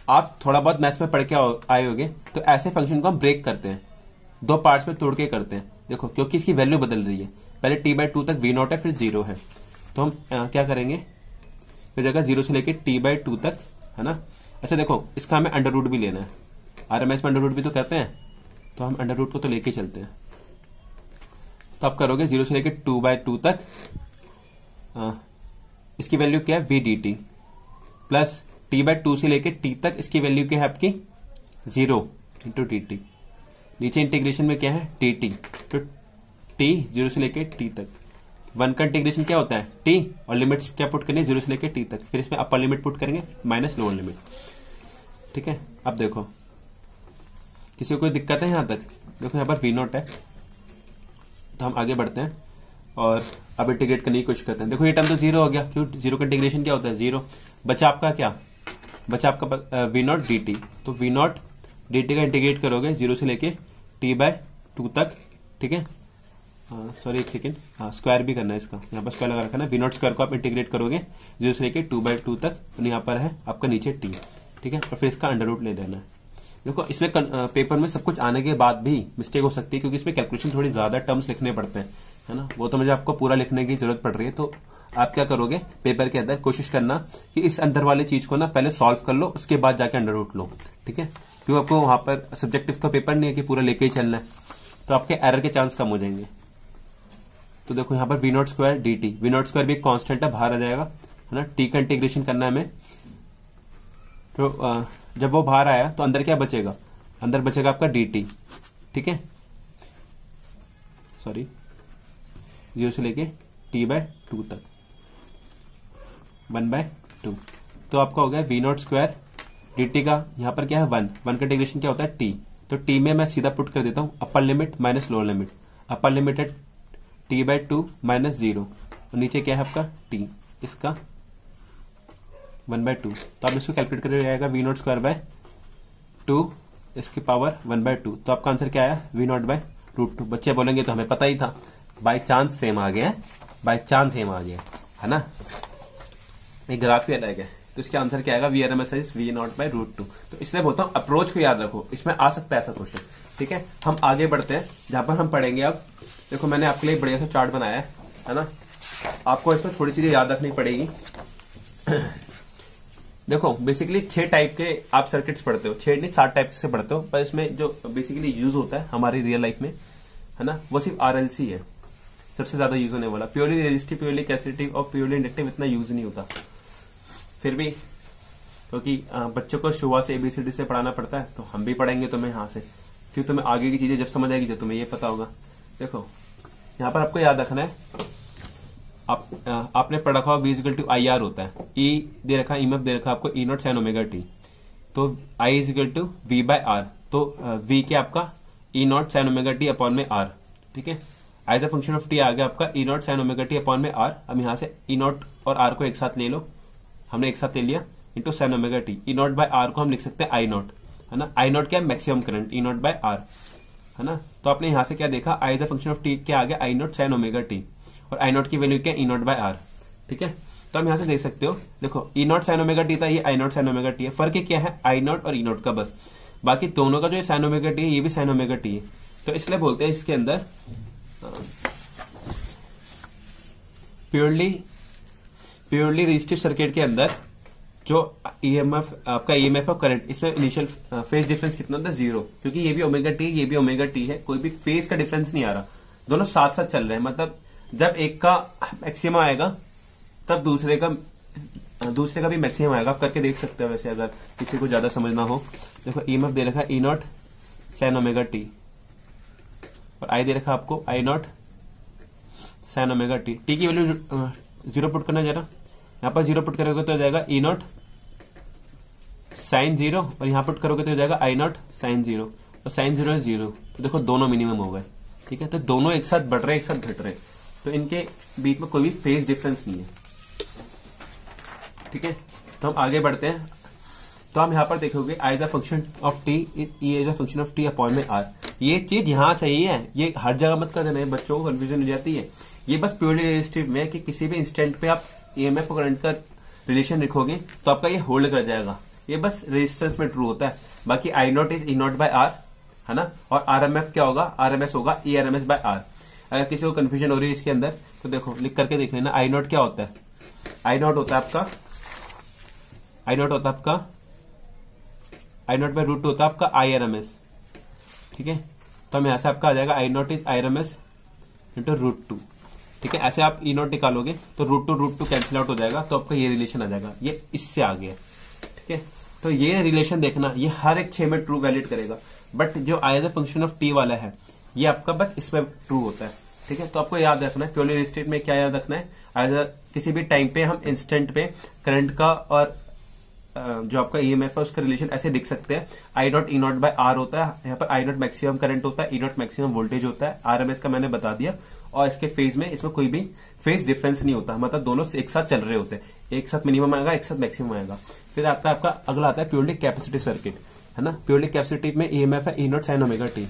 आप थोड़ा बहुत मैथ्स में पढ़ के आए होगे, तो ऐसे फंक्शन को हम ब्रेक करते हैं, 2 पार्ट्स में तोड़ के करते हैं। देखो क्योंकि इसकी वैल्यू बदल रही है, पहले t/2 तक v0 है, फिर 0 है, तो हम क्या करेंगे, तो जगह 0 से लेके t/2 तक, है ना। अच्छा देखो इसका हमें अंडर रूट भी लेना है, आरएमएस में अंडर रूट भी तो करते हैं, तो हम अंडर रूट को तो लेके चलते हैं। तो आप करोगे 0 से लेके 2/2 तक, इसकी वैल्यू क्या है, v dt, प्लस t/2 से लेके t तक इसकी वैल्यू क्या है आपकी 0 इंटू dt। नीचे इंटीग्रेशन में क्या है, dt, तो t 0 से लेके t तक, 1 का इंटीग्रेशन क्या होता है, t, और लिमिट्स क्या पुट करनी है, 0 से लेके t तक, फिर इसमें अपर लिमिट पुट करेंगे माइनस लोअर लिमिट, ठीक है। अब देखो किसी को कोई दिक्कत है यहाँ तक, देखो यहाँ पर v0 है, तो हम आगे बढ़ते हैं और अब इंटीग्रेट करने की कोशिश करते हैं। देखो ये टर्म तो 0 हो गया, क्यों, 0 का इंटीग्रेशन क्या होता है, 0, बचा आपका क्या, बचा आपका v0 dt, तो v0 dt का इंटीग्रेट करोगे 0 से लेके t/2 तक, ठीक है। सॉरी एक सेकेंड, स्क्वायर भी करना है इसका, यहाँ पर स्क्वायर लगा रखा है ना, v0 स्क्वायर को आप इंटीग्रेट करोगे 0 से लेके 2/2 तक, और यहाँ पर है आपका नीचे t, ठीक है, और फिर इसका अंडर रूट ले लेना है। देखो इसमें पेपर में सब कुछ आने के बाद भी मिस्टेक हो सकती है, क्योंकि इसमें कैलकुलेशन थोड़ी ज्यादा टर्म्स लिखने पड़ते हैं, है ना। वो तो मुझे आपको पूरा लिखने की जरूरत पड़ रही है, तो आप क्या करोगे, पेपर के अंदर कोशिश करना कि इस अंदर वाली चीज को ना पहले सॉल्व कर लो, उसके बाद जाके अंडर रूट लो, ठीक है। क्योंकि आपको वहां पर सब्जेक्टिव तो पेपर नहीं है कि पूरा लेके ही चलना है, तो आपके एरर के चांस कम हो जाएंगे। तो देखो यहाँ पर v0 square dt, v0 square भी एक कांस्टेंट है, बाहर आ जाएगा, है ना। t का इंटीग्रेशन करना है हमें, तो जब वो बाहर आया तो अंदर क्या बचेगा, अंदर बचेगा आपका dt, ठीक है, सॉरी 0 से लेके t/2 तक 1/2। तो आपका हो गया v0 स्क्वायर dt का यहाँ पर क्या है 1 का इंटीग्रेशन क्या होता है t, तो t में मैं सीधा पुट कर देता हूँ upper limit minus lower limit. Upper limit है t/2 माइनस 0 और नीचे क्या है आपका t, इसका 1/2। तो आप इसको कैलकुलेट कर जाएगा v0 स्क्वायर बाय 2 इसकी पावर 1/2। तो आपका आंसर क्या आया v0/√2। बच्चे बोलेंगे तो हमें पता ही था, बाई चांस सेम आ गया, बाई चांस सेम आ गया है ना, एक ग्राफ ही अलग है। तो इसका आंसर क्या आएगा VRMS इज v0/√2। तो इसलिए बोलता हूं अप्रोच को याद रखो, इसमें आ सकता है ऐसा क्वेश्चन, ठीक है। हम आगे बढ़ते हैं जहां पर हम पढ़ेंगे। अब देखो मैंने आपके लिए बढ़िया सा चार्ट बनाया है ना, आपको इसमें थोड़ी चीजें याद रखनी पड़ेगी। देखो बेसिकली 6 टाइप के आप सर्किट्स पढ़ते हो, 6 नहीं 7 टाइप से पढ़ते हो, पर इसमें जो बेसिकली यूज होता है हमारी रियल लाइफ में है ना, वो सिर्फ RLC है सबसे ज्यादा यूज होने वाला। प्योरली रेजिस्टिव, प्योरली कैपेसिटिव और प्योरली इंडक्टिव इतना यूज नहीं होता। फिर भी क्योंकि बच्चों को शुरुआत से ABCD से पढ़ाना पड़ता है, तो हम भी पढ़ेंगे तुम्हें यहाँ से, क्योंकि तुम्हें आगे की चीजें जब समझ आएगी जब तुम्हें ये पता होगा। देखो यहाँ पर आपको याद रखना है, आपने पढ़ा रखा V इक्वल टू IR होता है, E दे रखा है, EMF दे रखा है आपको E0 sin ओमेगा t, तो I is equal to V/R, तो V के आपका E0 sin omega t upon में R, ठीक है। As a function of t आ गया आपका E0 sin omega t upon में R। अब यहाँ से E0 और R को एक साथ ले लो, हमने एक साथ ले लिया, into sin omega t। E0/R को हम लिख सकते हैं I0, है ना। I0 क्या है मैक्सिमम करंट, E0/R, है ना। तो आपने यहाँ से क्या देखा, I as a function of t क्या आ गया I0 sin ओमेगा t, और I0 की वैल्यू क्या है E0/R, ठीक है। तो हम यहाँ से देख सकते हो, देखो E0 sin ओमेगा t था, ये I0 sin ओमेगा t है। फर्क क्या है I0 और E0 का बस, बाकी दोनों का जो sin ओमेगा t है ये भी sin ओमेगा t है। तो इसलिए बोलते हैं इसके अंदर प्योरली रेजिस्टिव सर्किट के अंदर जो EMF आपका EMF ऑफ करंट, इसमें इनिशियल फेज डिफरेंस कितना होता है 0, क्योंकि ये भी ओमेगा टी ये भी ओमेगा टी है, कोई भी फेज का डिफरेंस नहीं आ रहा, दोनों साथ साथ चल रहे हैं। मतलब जब एक का मैक्सिमम आएगा तब दूसरे का भी मैक्सिमम आएगा। आप करके देख सकते हो वैसे, अगर किसी को ज्यादा समझना हो। देखो EMF दे रखा है E0 sin ओमेगा टी, और I दे रखा आपको I0 sin omega T. T की वैल्यू 0 पुट करना जरा, यहाँ पर 0 पुट करोगे तो हो जाएगा E0 sin 0, और यहाँ पुट करोगे तो हो जाएगा I0 sin 0, और sin 0 है 0। तो देखो दोनों मिनिमम हो गए, ठीक है। तो दोनों एक साथ बढ़ रहे हैं, एक साथ घट रहे हैं, तो इनके बीच में कोई भी फेज डिफरेंस नहीं है, ठीक है। तो हम आगे बढ़ते हैं। तो हम यहाँ पर देखोगे I as a function of t, E as a function of t upon में R। ये चीज यहाँ सही है, ये हर जगह मत कर देना, बच्चों को कंफ्यूजन हो जाती है। ये बस प्योरली रेजिस्टिव में कि किसी भी इंस्टेंट पे आप EMF और करंट का रिलेशन लिखोगे तो आपका ये होल्ड कर जाएगा, ये बस रेजिस्टेंस में ट्रू होता है। बाकी I0 इज E0/R, है ना, और RMF क्या होगा, RMS होगा ERMS/R। अगर किसी को कंफ्यूजन हो रही है इसके अंदर तो देखो लिख करके देख लेना। I0 क्या होता है, I0 होता है आपका I0/√2 होता है आपका IRMS, ठीक है। तो हम यहाँ से आपका आ जाएगा I0 इज IRMS इंटू √2, ठीक है। ऐसे आप E0 निकालोगे तो √2 कैंसिल आउट हो जाएगा, तो आपका ये रिलेशन आ जाएगा, ये इससे आ गया, ठीक है। तो ये रिलेशन देखना, ये हर एक 6 में ट्रू वैलिड करेगा, बट जो I as a function of t वाला है ये आपका बस इसमें ट्रू होता है, ठीक है। तो आपको याद रखना है प्योरली रेजिस्टिव में क्या याद रखना है, एज किसी भी टाइम पे हम इंस्टेंट पे करंट का और जो आपका EMF है उसका रिलेशन ऐसे लिख सकते हैं। I0 E0/R होता है, यहाँ पर I0 मैक्सिमम करंट होता है, E0 मैक्सिमम वोल्टेज होता है, RMS का मैंने बता दिया, और इसके फेज में इसमें कोई भी फेज डिफरेंस नहीं होता, मतलब दोनों एक साथ चल रहे होते हैं, एक साथ मिनिमम आएगा एक साथ मैक्सिमम आएगा। फिर आता है आपका अगला आता है प्योरली कैपेसिटिव सर्किट, है ना। प्योरली कैपेसिटिव में EMF है E0 sin ओमेगा t,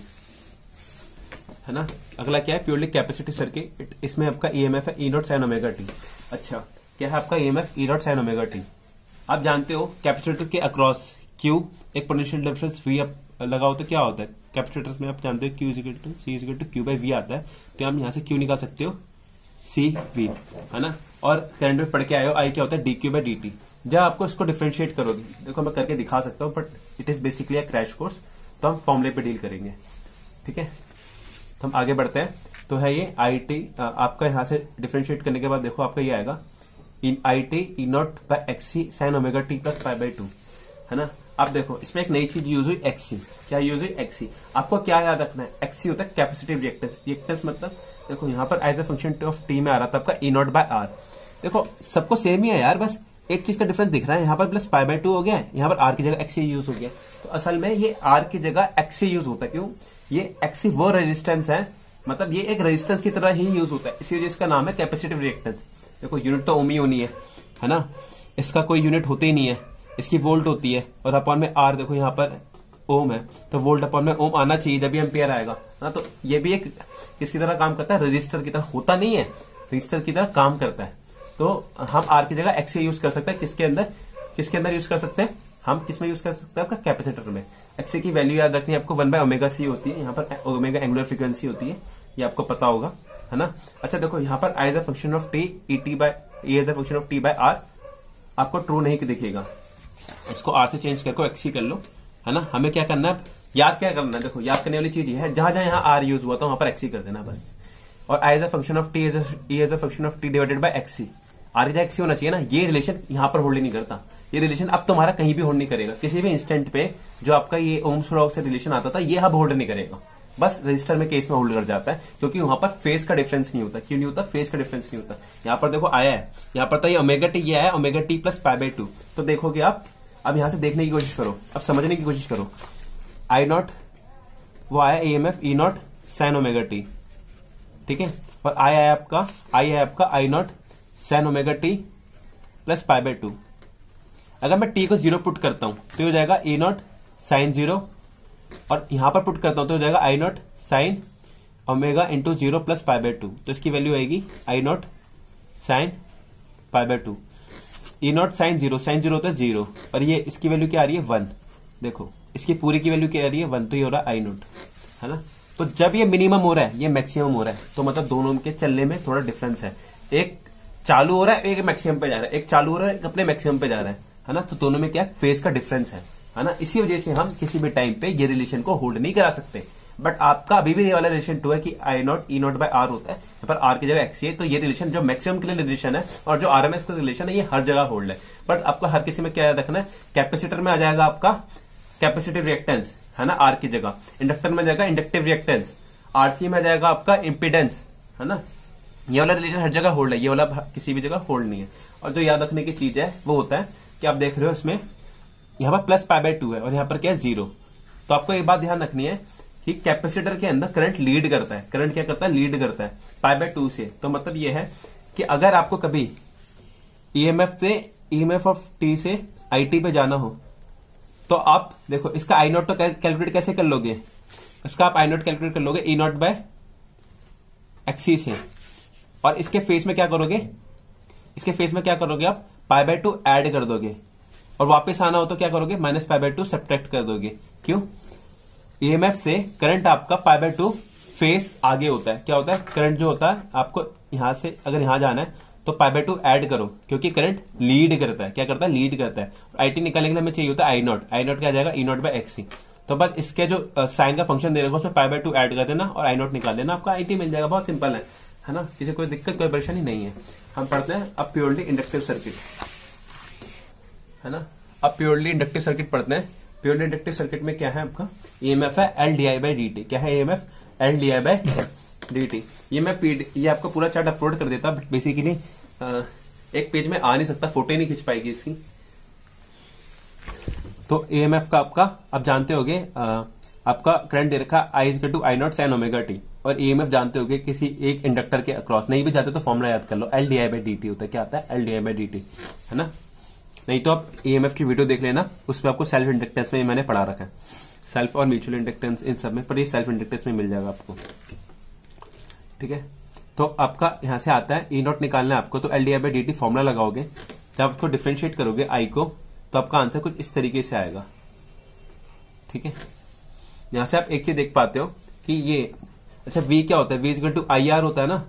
है ना। अगला क्या है प्योरली कैपेसिटिव सर्किट, इसमें आपका EMF है E0 sin ओमेगा t। अच्छा क्या है आपका EMF E0 sin omega t। आप जानते हो कैपेसिटर के अक्रॉस Q एक पोटेंशियल डिफरेंस V लगा हो तो क्या होता है, कैपेसिटर्स में आप जानते हो Q is equal to Q/V आता है, तो हम यहाँ से Q निकाल सकते हो CV, है ना। और करंट में पढ़ के आए हो I क्या होता है dQ/dt। जब आपको इसको डिफरेंशिएट करोगे, देखो मैं करके दिखा सकता हूँ, but it is basically a crash course, तो हम फॉर्मूले पे डील करेंगे, ठीक है। तो हम आगे बढ़ते हैं। तो है ये IT, आपका यहाँ से डिफरेंशिएट करने के बाद देखो आपका ये आएगा IT E0/XC sin omega t plus π/2, है ना। अब देखो इसमें एक नई चीज यूज हुई एक्सी। क्या यूज हुई? एक्सी। आपको क्या याद रखना है? एक्सी होता है कैपेसिटिव रिएक्टेंस। रिएक्टेंस मतलब देखो यहाँ पर as a function of T में आ रहा था आपका ई नॉट बाय आर। देखो सबको सेम ही है यार, बस एक चीज का डिफरेंस दिख रहा है। यहाँ पर प्लस पाई बाय 2 हो गया, यहाँ पर आर की जगह एक्सी यूज हो गया। तो असल में ये आर की जगह एक्सी यूज होता है। क्यों? ये एक्सी वो रेजिस्टेंस है, मतलब ये एक रेजिस्टेंस की तरह ही यूज होता है, इसी वजह इसका नाम है कैपेसिटिव रिएक्टेंस। देखो यूनिट तो ओम ही होनी है ना, इसका कोई यूनिट होते ही नहीं है, इसकी वोल्ट होती है और अपॉन में आर देखो यहाँ पर ओम है, तो वोल्ट अपॉन में ओम आना चाहिए जब भी एम्पियर आएगा ना। तो ये भी एक किसकी तरह काम करता है? रजिस्टर की तरह। होता नहीं है, रजिस्टर की तरह काम करता है। तो हम आर की जगह एक्स यूज कर सकते हैं। किसके अंदर यूज कर सकते हैं हम? किस में यूज कर सकते हैं? आपका कैपेसिटर में। एक्स की वैल्यू याद रखनी है आपको, 1/ओमेगा सी होती है। यहाँ पर ओमेगा एंगुलर फ्रीक्वेंसी होती है, ये आपको पता होगा, है ना। अच्छा देखो यहाँ पर I as a function of T, E T by E as a function of T by R आपको ट्रू नहीं दिखेगा। इसको आर से चेंज करके एक्सी कर लो, है ना। हमें क्या करना है? याद क्या करना है? देखो याद करने वाली चीज ये है, जहां जहां यहाँ आर यूज हुआ था वहां पर एक्सी कर देना बस। और I as a function of T as a function of T divided by XC. R की एक्सी होना चाहिए ना। ये रिलेशन यहाँ पर होल्ड नहीं करता, ये रिलेशन अब तुम्हारा कहीं भी होल्ड नहीं करेगा। किसी भी इंस्टेंट पे जो आपका ये ओम्स लॉ से रिलेशन आता था, ये अब होल्ड नहीं करेगा, बस रजिस्टर में केस में होल्ड कर जाता है, क्योंकि वहां पर फेस का डिफरेंस नहीं होता। क्यों नहीं होता? फेस का डिफरेंस नहीं होता। यहाँ पर देखो आया है, यहाँ पर तो ये ओमेगा टी, ये आया omega T plus pi by 2। तो देखोगे आप, अब यहां से देखने की कोशिश करो, अब समझने की कोशिश करो। आई नॉट वो आया EMF E not sine omega T, ठीक है। और आई है आपका I not sine omega T plus pi by 2। अगर मैं टी को 0 पुट करता हूं तो हो जाएगा ई नॉट साइन 0, और यहां पर पुट करता हूं तो हो जाएगा I not sine omega into 0 plus pi by 2। तो इसकी वैल्यू आएगी I not sine pi by 2। E not sine 0 होता है 0, और ये इसकी वैल्यू क्या आ रही है? 1। देखो इसकी पूरी की वैल्यू क्या आ रही है? 1। तो ये हो रहा है आई नॉट, है ना। तो जब ये मिनिमम हो रहा है, ये मैक्सिमम हो रहा है, तो मतलब दोनों के चलने में थोड़ा डिफरेंस है। एक चालू हो रहा है, एक मैक्सिमम पे जा रहा है, एक चालू हो रहा है, एक अपने मैक्सिमम पे जा रहा है ना। तो दोनों में क्या है? फेज का डिफरेंस है ना। इसी वजह से हम किसी भी टाइम पे ये रिलेशन को होल्ड नहीं करा सकते। बट आपका अभी भी ये वाला रिलेशन 2 है कि I not E not by R होता है, यहाँ पर आर की जगह एक्सी है। तो ये रिलेशन जो मैक्सिमम के लिए रिलेशन है और जो आरएमएस का रिलेशन है, ये हर जगह होल्ड है। बट आपको हर किसी में क्या याद रखना है? कैपेसिटर में आ जाएगा आपका कैपेसिटिव रिएक्टेंस, है ना, आर की जगह। इंडक्टर में जाएगा इंडक्टिव रिएक्टेंस। आरसी में जाएगा आपका इंपीडेंस, है ना। ये वाला रिलेशन हर जगह होल्ड है, ये वाला किसी भी जगह होल्ड नहीं है। और जो याद रखने की चीज है वो होता है कि आप देख रहे हो इसमें यहाँ पर प्लस पाई बाय 2 है और यहाँ पर क्या है? 0। तो आपको एक बात ध्यान रखनी है कि कैपेसिटर के अंदर करंट लीड करता है। करंट क्या करता है? लीड करता है पाई बाय 2 से। तो मतलब ये है कि अगर आपको कभी ईएमएफ ऑफ टी से आईटी पे जाना हो, तो आप देखो इसका आई नॉट तो कैलकुलेट कैसे कर लोगे? इसका आप आई नॉट कैलकुलेट कर लोगे ई नॉट बाय एक्सी से, और इसके फेस में क्या करोगे? इसके फेस में क्या करोगे आप? पाई बाय 2 ऐड कर दोगे, और वापस आना हो तो क्या करोगे? माइनस पाई बाय 2 सब्ट्रैक्ट कर दोगे। क्यों? ईएमएफ से करंट आपका पाई बाय 2 फेस आगे होता है। क्या होता है? करंट जो होता है आपको यहां से अगर यहां जाना है तो पाई बाय 2 ऐड करो, क्योंकि करंट लीड करता है। क्या करता है? लीड करता है। आईटी निकालने के लिए हमें चाहिए होता है आई नॉट। आई नॉट क्या जाएगा? ई नॉट बाय एक्सी। तो बस इसके जो साइन का फंक्शन दे रखा उसमें पाई बाय 2 ऐड कर देना और आई नॉट निकाल देना, आपका आईटी मिल जाएगा। बहुत सिंपल है ना। किसी कोई दिक्कत कोई परेशानी नहीं है। हम पढ़ते हैं अब प्योरली इंडक्टिव सर्किट, है ना। अब प्योरली इंडक्टिव सर्किट पढ़ते हैं। प्योरली इंडक्टिव सर्किट में क्या है आपका? ईएमएफ है L D I by D T. क्या है? EMF L D I by D T. ये मैं ये आपको पूरा चार्ट अपलोड कर देता, बट बेसिकली एक पेज में आ नहीं सकता, फोटो ही नहीं खिंच पाएगी इसकी। तो ईएमएफ का आपका आप जानते होगे, आपका करंट दे रखा I is two I not sine omega T, और ईएमएफ जानते होगे किसी एक इंडक्टर के अक्रॉस। नहीं भी जाते तो फॉर्मूला याद कर लो, L D I by D T होता है। क्या आता है? L D I by D T, है ना। नहीं तो आप ईएमएफ की वीडियो देख लेना, उसमें आपको सेल्फ इंडक्टेंस में मैंने पढ़ा रखा है। सेल्फ और म्यूचुअल इंडक्टेंस इन सब में, पर ये सेल्फ इंडक्टेंस में मिल जाएगा आपको, ठीक है। तो आपका यहां से आता है ई नॉट निकालना है आपको, तो L D I by D T formula लगाओगे। जब आपको डिफ्रेंशिएट करोगे आई को, तो आपका आंसर कुछ इस तरीके से आएगा, ठीक है। यहां से आप एक चीज देख पाते हो कि ये अच्छा वी क्या होता है? V equal to I R होता है ना,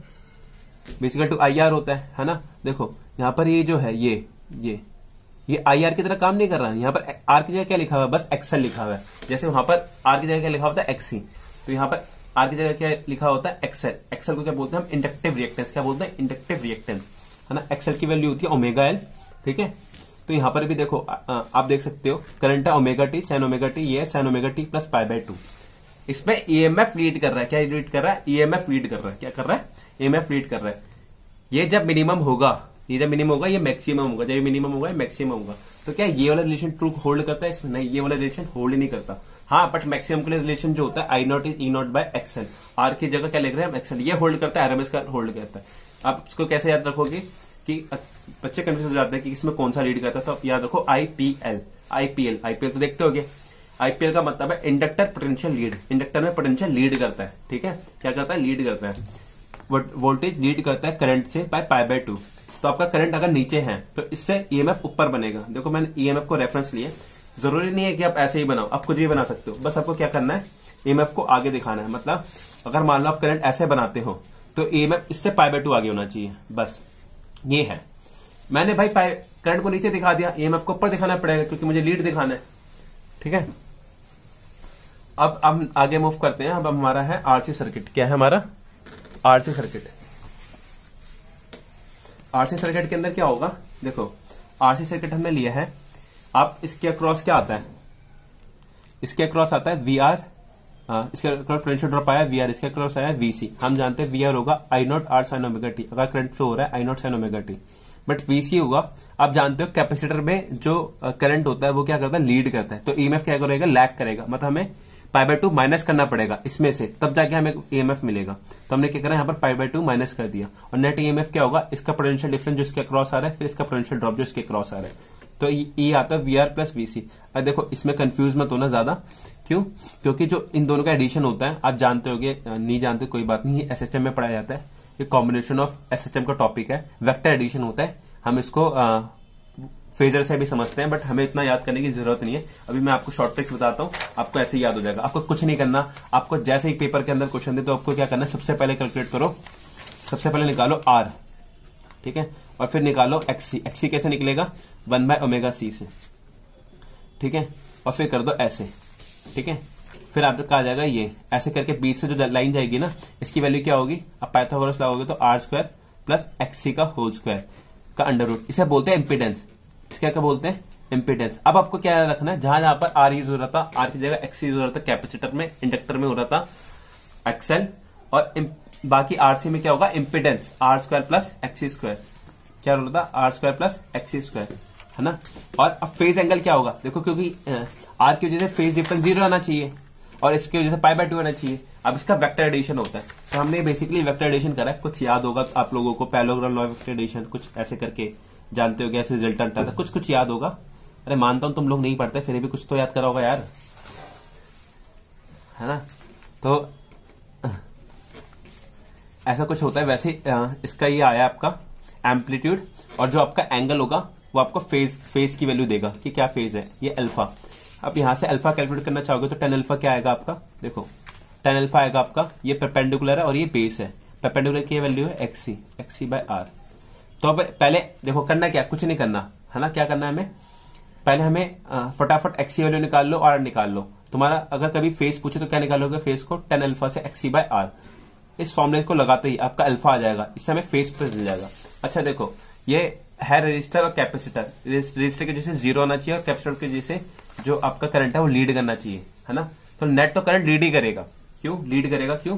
V equal to I R होता है ना। देखो यहां पर ये जो है ये आई आर की तरह काम नहीं कर रहा है। यहाँ पर आर की जगह क्या लिखा हुआ है? बस एक्सएल लिखा हुआ है। जैसे वहां पर आर की जगह क्या लिखा होता है? एक्सी। तो यहाँ पर आर की जगह क्या लिखा होता है? एक्सएल। एक्सएल को क्या बोलते हैं हम? Inductive reactance. क्या बोलते हैं? इंडक्टिव रिएक्टेंस, है ना। एक्सएल की वैल्यू होती है ओमेगा एल, ठीक है। तो यहां पर भी देखो आप देख सकते हो करंट है omega T sine omega T, ये sine omega T plus pi by 2। इसमें ईएमएफ लीड कर रहा है। क्या लीड कर रहा है? ईएमएफ लीड कर रहा है। क्या कर रहा है? ईएमएफ लीड कर रहा है। ये जब मिनिमम होगा, ये मैक्सिमम होगा। जब ये मिनिमम होगा, ये मैक्सिमम होगा। तो क्या ये वाला रिलेशन ट्रू होल्ड करता है? इसमें नहीं, ये वाला रिलेशन होल्ड नहीं करता। हाँ, बट मैक्सिमम के लिए रिलेशन जो होता है I not is E not by XL, R की जगह क्या लिख रहे हैं हम? एक्सएल। ये होल्ड करता है, आरएमएस का होल्ड करता है। आप इसको कैसे याद रखोगे कि बच्चे कंफ्यूज हो जाते हैं कि इसमें कौन सा लीड करता है, तो आप याद रखो आईपीएल। आईपीएल तो देखते होगे। आईपीएल का मतलब है इंडक्टर पोटेंशियल लीड। इंडक्टर में पोटेंशियल लीड करता है। ठीक है, क्या करता है? लीड करता है। वोल्टेज लीड करता है करंट से बाय पाई बाय 2। तो आपका करंट अगर नीचे है तो इससे ईएमएफ ऊपर बनेगा। देखो मैंने ईएमएफ को रेफरेंस लिए। जरूरी नहीं है कि आप ऐसे ही बनाओ, आप कुछ भी बना सकते हो। बस आपको क्या करना है? ईएमएफ को आगे दिखाना है। मतलब अगर मान लो आप करंट ऐसे बनाते हो तो ईएमएफ इससे पाई बाय 2 आगे होना चाहिए। बस ये है। मैंने भाई करंट को नीचे दिखा दिया, ईएमएफ को ऊपर दिखाना पड़ेगा क्योंकि मुझे लीड दिखाना है। ठीक है, अब हम आगे मूव करते हैं। अब हमारा है आरसी सर्किट। क्या है हमारा? RC circuit. आरसी सर्किट के अंदर क्या होगा? देखो आरसी सर्किट हमने लिया है। आप इसके अक्रॉस क्या आता है? इसके अक्रॉस आता है वी आर। इसके अक्रॉस पोटेंशियल ड्रॉप आया वी आर, इसके अक्रॉस आया वीसी। हम जानते हैं वी आर होगा I not R sine omega T, अगर करंट फ्लो हो रहा है I not sine omega T. But VC होगा, आप जानते हो कैपेसिटर में जो करंट होता है वो क्या करता है? लीड करता है। तो ईएमएफ क्या करेगा? लैग करेगा। मतलब हमें पाई बाय 2 माइनस करना पड़ेगा इसमें से, तब जाके हमें ईएमएफ मिलेगा। तो हमने क्या करा? यहाँ पर पाई बाय 2 माइनस कर दिया। और नेट ईएमएफ क्या होगा? इसका पोटेंशियल डिफरेंस जो इसके क्रॉस आ रहा है, फिर इसका पोटेंशियल ड्रॉप जो इसके क्रॉस आ रहा है। तो ये आता है वी आर प्लस वीसी। अब देखो इसमें कंफ्यूज मत होना ज्यादा। क्यों? क्योंकि जो इन दोनों का एडिशन होता है, आप जानते होगे, नहीं जानते कोई बात नहीं, एसएचएम में पढ़ाया जाता है। ये कॉम्बिनेशन ऑफ एसएचएम का टॉपिक है। वेक्टर एडिशन होता है। हम इसको फेजर से भी समझते हैं, बट हमें इतना याद करने की जरूरत नहीं है। अभी मैं आपको शॉर्ट ट्रिक बताता हूं, आपको ऐसे ही याद हो जाएगा। आपको कुछ नहीं करना। आपको जैसे ही पेपर के अंदर क्वेश्चन दे तो आपको क्या करना है? सबसे पहले कैलकुलेट करो। सबसे पहले निकालो आर, ठीक है, और फिर निकालो एक्सी। एक्सी कैसे निकलेगा? 1 बाय ओमेगा सी से। ठीक है, और फिर कर दो ऐसे। ठीक है, फिर आपको कहा जाएगा ये ऐसे करके बीच से जो लाइन जाएगी ना, इसकी वैल्यू क्या होगी? आप पाइथागोरस लगाओगे तो आर स्क्वायर प्लस एक्सी का होल स्क्वायर का अंडर रूट। इसे बोलते हैं इम्पीडेंस। इसका क्या बोलते हैं? इम्पीडेंस। अब आपको क्या रखना है? जहां जहां पर आर यूज हो रहा था, आर की जगह एक्स यूज हो रहा था। कैपेसिटर में, इंडक्टर में हो रहा था एक्सएल, और बाकी आरसी में क्या होगा? Impedance R square plus XC square. क्या हो रहा था? R square plus XC square, है ना। और अब फेज एंगल क्या होगा? देखो क्योंकि आर की वजह से फेज डिफरेंस 0 आना चाहिए और इसकी वजह से पाई बाय 2 आना चाहिए। अब इसका वेक्टर एडिशन होता है, तो हमने बेसिकली वेक्टर एडिशन करा है। कुछ याद होगा आप लोगों को, पैरेललोग्राम लॉ वेक्टर एडिशन, कुछ ऐसे करके जानते हो, ऐसे रिजल्टेंट आता है, कुछ याद होगा। अरे मानता हूं तुम लोग नहीं पढ़ते, फिर भी कुछ तो याद करा होगा यार, है ना। तो ऐसा कुछ होता है। वैसे इसका ये आया आपका एम्पलीट्यूड, और जो आपका एंगल होगा वो आपको फेज की वैल्यू देगा कि क्या फेज है, ये अल्फा। अब यहां से अल्फा कैलकुलेट करना चाहोगे तो tan अल्फा क्या आएगा आपका? देखो tan अल्फा आएगा आपका, ये परपेंडिकुलर है और ये बेस है। परपेंडिकुलर की वैल्यू है एक्सी बाय आर। तो अब पहले देखो करना क्या, कुछ नहीं करना है ना। क्या करना है हमें? पहले हमें फटाफट एक्सी वैल्यू निकाल लो, आर निकाल लो। तुम्हारा अगर कभी फेस पूछे तो क्या निकालोगे? फेस को tan अल्फा से एक्सी बाय आर। इस फॉर्मूले को लगाते ही आपका अल्फा आ जाएगा, इससे हमें फेस पे मिल जाएगा। अच्छा देखो, ये है रजिस्टर और कैपेसिटर। रजिस्टर के जैसे 0 आना चाहिए और कैपेसिटर के जैसे जो आपका करंट है वो लीड करना चाहिए, है ना। तो नेट तो करंट लीड ही करेगा। क्यों लीड करेगा? क्यों?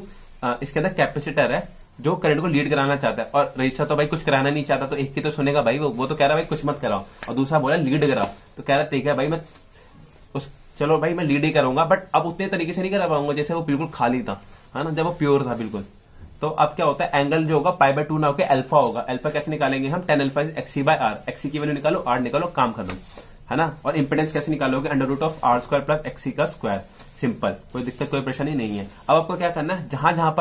इसके अंदर कैपेसिटर है जो करंट को लीड कराना चाहता है, और रजिस्टर तो भाई कुछ कराना नहीं चाहता, तो एक की तो सुनेगा भाई, वो तो कह रहा है भाई कुछ मत कराओ, और दूसरा बोला लीड कराओ, तो कह रहा ठीक है भाई मैं चलो भाई मैं लीड ही करूंगा, बट अब उतने तरीके से नहीं करा पाऊंगा जैसे वो बिल्कुल खाली था, है ना, जब वो प्योर था बिल्कुल। तो अब क्या होता है? एंगल जो होगा पाई बाय 2 ना होकर अल्फा होगा। अल्फा कैसे निकालेंगे हम? tan alpha is XC by R. XC की वैल्यू निकालो, आर निकालो, काम खत्म, है ना। और इंपेडेंस कैसे निकालोगे? Under root of R square plus XC का स्क्वायर। सिंपल, कोई दिक्कत कोई परेशानी नहीं है। अब आपको क्या करना है? जहां जहां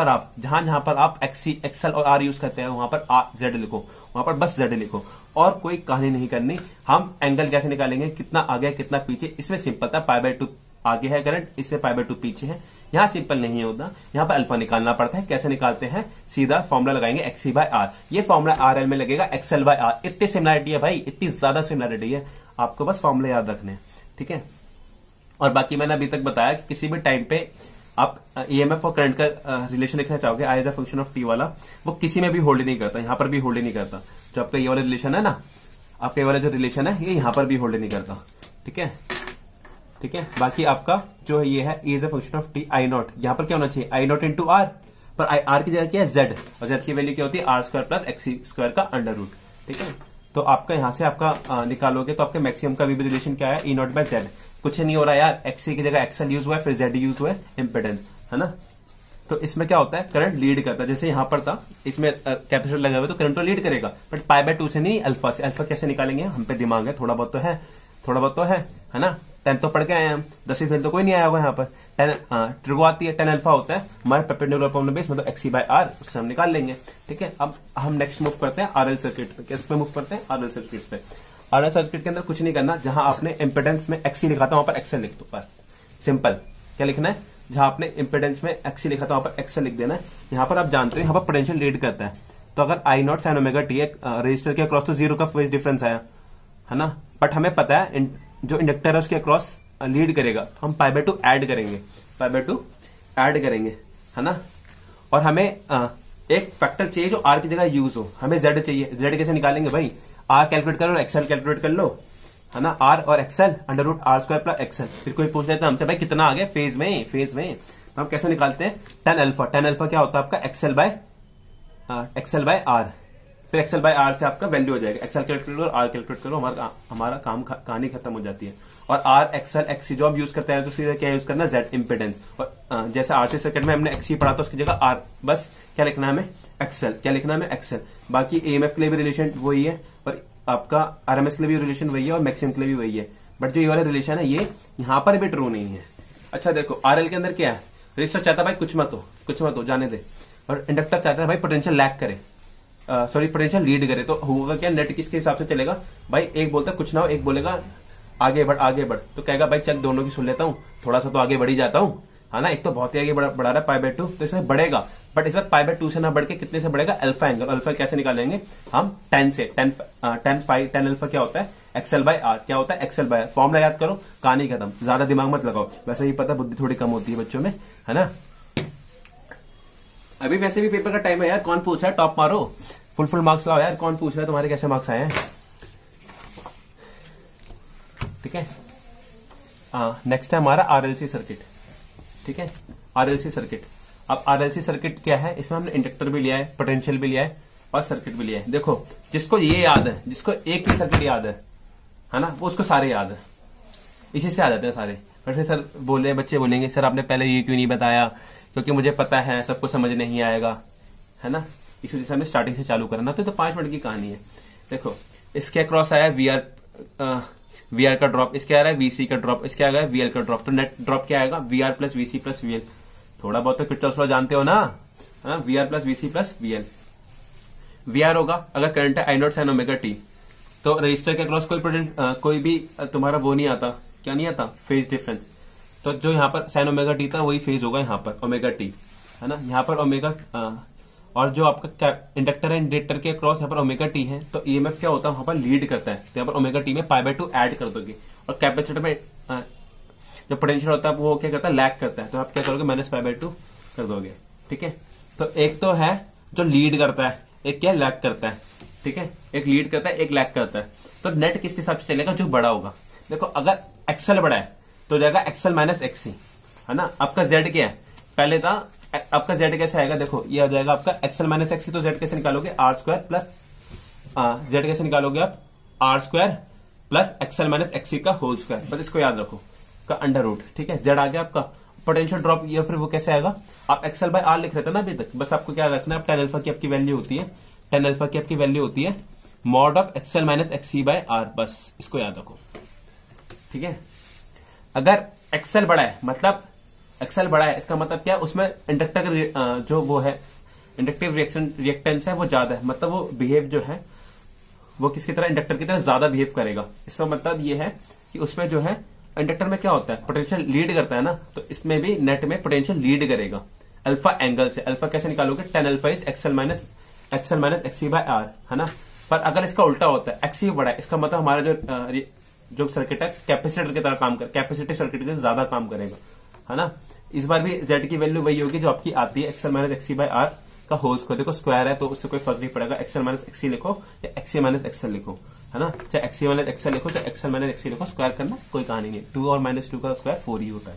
पर आप एक्सी एक्सएल और आर यूज करते हैं वहां पर जेड लिखो, वहां पर बस जेड लिखो, और कोई कहानी नहीं करनी। हम एंगल कैसे निकालेंगे? कितना आगे कितना पीछे, इसमें सिंपल था। पाई बाय 2 आगे है करंट, इसमें पाई बाय 2 पीछे है। यहां सिंपल नहीं होता, यहां पर अल्फा निकालना पड़ता है। कैसे निकालते हैं? सीधा फॉर्मुला लगाएंगे एक्सी बाय आर। ये फॉर्मुला आरएल में लगेगा एक्सएल बाय आर। इतनी सिमिलरिटी है भाई, इतनी ज्यादा सिमिलरिटी है, आपको बस फॉर्मुला याद रखने हैं, ठीक है। और बाकी मैंने अभी तक बताया कि किसी भी टाइम पे आप ईएमएफ और करंट का रिलेशन लिखना चाहोगे, I as a function of T वाला, वो किसी में भी होल्ड नहीं करता, यहां पर भी होल्ड नहीं करता। जो आपका ये वाला रिलेशन है ना, आपका ये वाला जो रिलेशन है ये यहाँ पर भी होल्ड नहीं करता। ठीक है, ठीक है। बाकी आपका जो ये है is a function of T I not, यहाँ पर क्या होना चाहिए आई नॉट इंटू आर, पर आर की जगह क्या है जेड, और जेड की वैल्यू क्या होती है R square plus XC square का अंडर रूट। ठीक है, तो आपका यहां से आपका निकालोगे तो आपके मैक्सिमम का भी रिलेशन क्या है ई नॉट बाय जेड। कुछ नहीं हो रहा यार, एक्सी की जगह एक्सएल यूज हुआ है, फिर जेड यूज हुआ है, इम्पिडेंस है ना। तो इसमें क्या होता है करंट लीड करता है, जैसे यहां पर था इसमें कैपेसिटर लगा हुआ तो करंट तो लीड करेगा, बट पाई बाय 2 से नहीं अल्फा से। अल्फा कैसे निकालेंगे, हम पे दिमाग है थोड़ा बहुत तो है, थोड़ा बहुत तो है ना। 10 तो पढ़ के आए हम, 10वीं फेल तो कोई नहीं आया होगा यहाँ पर। 10 ट्रिगो आती है, 10 अल्फा होता है हमारे परपेंडिकुलर अपॉन बेस, मतलब एक्सी बाय आर, उससे हम निकाल लेंगे। ठीक है, अब हम नेक्स्ट मूव करते हैं आरएल सर्किट पे। किस पे मूव करते हैं, आरएल सर्किट पे। आरएल सर्किट के अंदर कुछ नहीं करना, जहां आपने इंपेडेंस में एक्सी लिखा था वहां पर एक्सएल लिख दो, बस सिंपल। क्या लिखना है, जहां आपने इंपेडेंस में एक्सी लिखा था वहां पर एक्सएल लिख देना है। यहाँ पर आप जानते हो यहाँ पर पोटेंशियल लीड करता है, तो अगर I not sine omega T resistor के अक्रॉस तो 0 का फेज डिफरेंस आया है ना, बट हमें पता है जो इंडक्टर है उसके अक्रॉस लीड करेगा, तो हम पाई बाय 2 ऐड करेंगे, पाई बाय 2 ऐड करेंगे है ना। और हमें एक फैक्टर चाहिए जो आर की जगह यूज हो, हमें जेड चाहिए। जेड कैसे निकालेंगे भाई, आर कैलकुलेट करो, एक्सएल कैलकुलेट कर लो है ना, आर और XL under root R square plus XL. फिर कोई पूछ लेता है हमसे भाई कितना आ गया फेज में, फेज में, तो हम कैसे निकालते हैं 10 अल्फा। 10 अल्फा क्या होता है आपका एक्सएल बाय आर, फिर एक्सएल बाय आर से आपका वैल्यू हो जाएगा, एक्सएल कैलकुलेट करो आर कैलकुलेट करो, हमारा काम कहानी खत्म हो जाती है। और आर एक्सएल एक्सी जो आप यूज करते हैं तो सीधे क्या यूज करना जेड इंपेडेंस, और जैसे आरसी सर्किट में हमने एक्सी पढ़ा तो उसकी जगह आर, बस क्या लिखना है हमें एक्सएल, क्या लिखना है हमें एक्सएल। बाकी एएमएफ के लिए भी रिलेशन वही है, और आपका आरएमएस के लिए भी रिलेशन वही है, और मैक्सिमम के लिए भी वही है, बट जो ये वाला रिलेशन है ये यहाँ पर भी ट्रू नहीं है। अच्छा देखो आरएल के अंदर क्या है, रजिस्टर चाहता है भाई कुछ मत हो जाने दे, और इंडक्टर चाहता है भाई पोटेंशियल लैग करे, पोटेंशियल लीड करे। तो होगा क्या, नेट किसके हिसाब से चलेगा भाई, एक बोलता कुछ ना हो, एक बोलेगा आगे बढ़, तो कहेगा भाई चल दोनों की सुन लेता हूँ, थोड़ा सा तो आगे बढ़ ही जाता हूँ है ना। एक तो बहुत ही आगे बढ़ा रहा है पाई बाय 2, तो इसमें बढ़ेगा, बट इस बार पाई बाय 2 से ना बढ़ के कितने से बढ़ेगा, अल्फा एंगल। अल्फा कैसे निकालेंगे हम 10 से, 10 अल्फा क्या होता है एक्सएल बाय आर, क्या होता है एक्सएल बाय आर। फॉर्मूला याद करो, कहानी खत्म, ज्यादा दिमाग मत लगाओ, वैसे ही पता बुद्धि थोड़ी कम होती है बच्चों में है ना। अभी वैसे भी पेपर का टाइम है यार, कौन पूछ रहा है टॉप मारो, फुल मार्क्स लाओ यार, कौन पूछ रहा है तुम्हारे कैसे मार्क्स आए हैं। ठीक है, नेक्स्ट है हमारा आरएलसी सर्किट। ठीक है, आरएलसी सर्किट। अब आरएलसी सर्किट क्या है, इसमें हमने इंडक्टर भी लिया है, पोटेंशियल भी लिया है, और सर्किट भी लिया है। देखो जिसको ये याद है, जिसको एक भी सर्किट याद है ना, वो उसको सारे याद है, इसी से आ जाते हैं सारे। पर फिर सर बच्चे बोलेंगे सर आपने पहले ये क्यों नहीं बताया, क्योंकि मुझे पता है सबको समझ नहीं आएगा है ना, इस वजह से हमें स्टार्टिंग से चालू करना। तो 5 मिनट की कहानी है। देखो इसके अक्रॉस आया वीआर का ड्रॉप, इसके आ रहा है वीसी का ड्रॉप, इसके आ गया वीएल का ड्रॉप, तो नेट ड्रॉप क्या आएगा VR plus VC plus VL. थोड़ा बहुत तो किरचॉफ लॉ जानते हो ना, VR plus VC plus VL. VR होगा अगर करंट है I not sine omega T, तो रजिस्टर के अक्रॉस कोई भी तुम्हारा वो नहीं आता, क्या नहीं आता फेज डिफरेंस, तो जो यहाँ पर साइन ओमेगा टी था वही फेज होगा यहाँ पर ओमेगा टी है ना। यहाँ पर ओमेगा और जो आपका इंडक्टर है इंडक्टर के अक्रॉस यहाँ पर ओमेगा टी है, तो ईएमएफ क्या होता है वहां पर लीड करता है, तो यहाँ पर ओमेगा टी में पाई बाय 2 ऐड कर दोगे, और कैपेसिटर में जो पोटेंशियल होता है वो क्या करता है लैग करता है, तो आप क्या करोगे माइनस पाई बाय 2 कर दोगे। ठीक है, तो एक तो है जो लीड करता है, एक क्या लैग करता है। ठीक है, एक लीड करता है एक लैग करता है, तो नेट किसके हिसाब से चलेगा, जो बड़ा होगा। देखो अगर एक्सएल बड़ा है तो जाएगा एक्सएल माइनस एक्सी है ना। आपका जेड क्या है, पहले था आपका जेड कैसे आएगा, देखो ये आ जाएगा आपका एक्सएल माइनस एक्सी, तो जेड कैसे निकालोगे आर स्क्वायर प्लस जेड कैसे निकालोगे आप R square plus XL minus XC का होल स्क्वायर, बस इसको याद रखो का अंडर रूट। ठीक है, जेड आ गया आपका पोटेंशियल ड्रॉप, या फिर वो कैसे आएगा, आप एक्सएल बाय आर लिख रहे थे ना अभी तक, बस आपको क्या रखना है 10 अल्फा की आपकी वैल्यू होती है, 10 अल्फा की आपकी वैल्यू होती है mod of XL minus XC by R, बस इसको याद रखो। ठीक है, अगर एक्सएल बड़ा है मतलब एक्सएल बड़ा है इसका मतलब क्या है, उसमें इंडक्टर का जो वो है इंडक्टिव रिएक्टेंस है वो ज्यादा है, मतलब वो बिहेव जो है वो किसकी तरह इंडक्टर की तरह ज्यादा बिहेव करेगा। इसका मतलब ये है कि उसमें जो है इंडक्टर में क्या होता है पोटेंशियल लीड करता है ना, तो इसमें भी नेट में पोटेंशियल लीड करेगा अल्फा एंगल से। अल्फा कैसे निकालोगे, 10 alpha is XL minus XC by R है ना। पर अगर इसका उल्टा होता है एक्सी बड़ा है, इसका मतलब हमारा जो सर्किट है कैपेसिटर की तरह काम कर, कैपेसिटिव सर्किट से ज्यादा काम करेगा है ना। इस बार भी जेड की वैल्यू वही होगी जो आपकी आती है XL minus XC by R का होल स्क्वायर। देखो स्क्वायर है तो उससे कोई फर्क नहीं पड़ेगा, एक्सएल माइनस एक्सी लिखो या एक्सी माइनस एक्सएल लिखो, है ना। चाहे एक्सी माइनस एक्सएल लिखो, चाहे एक्सएल माइनस एक्सी लिखो, स्क्वायर करना कोई कहानी नहीं। 2 और -2 का स्क्वायर 4 ही होता है,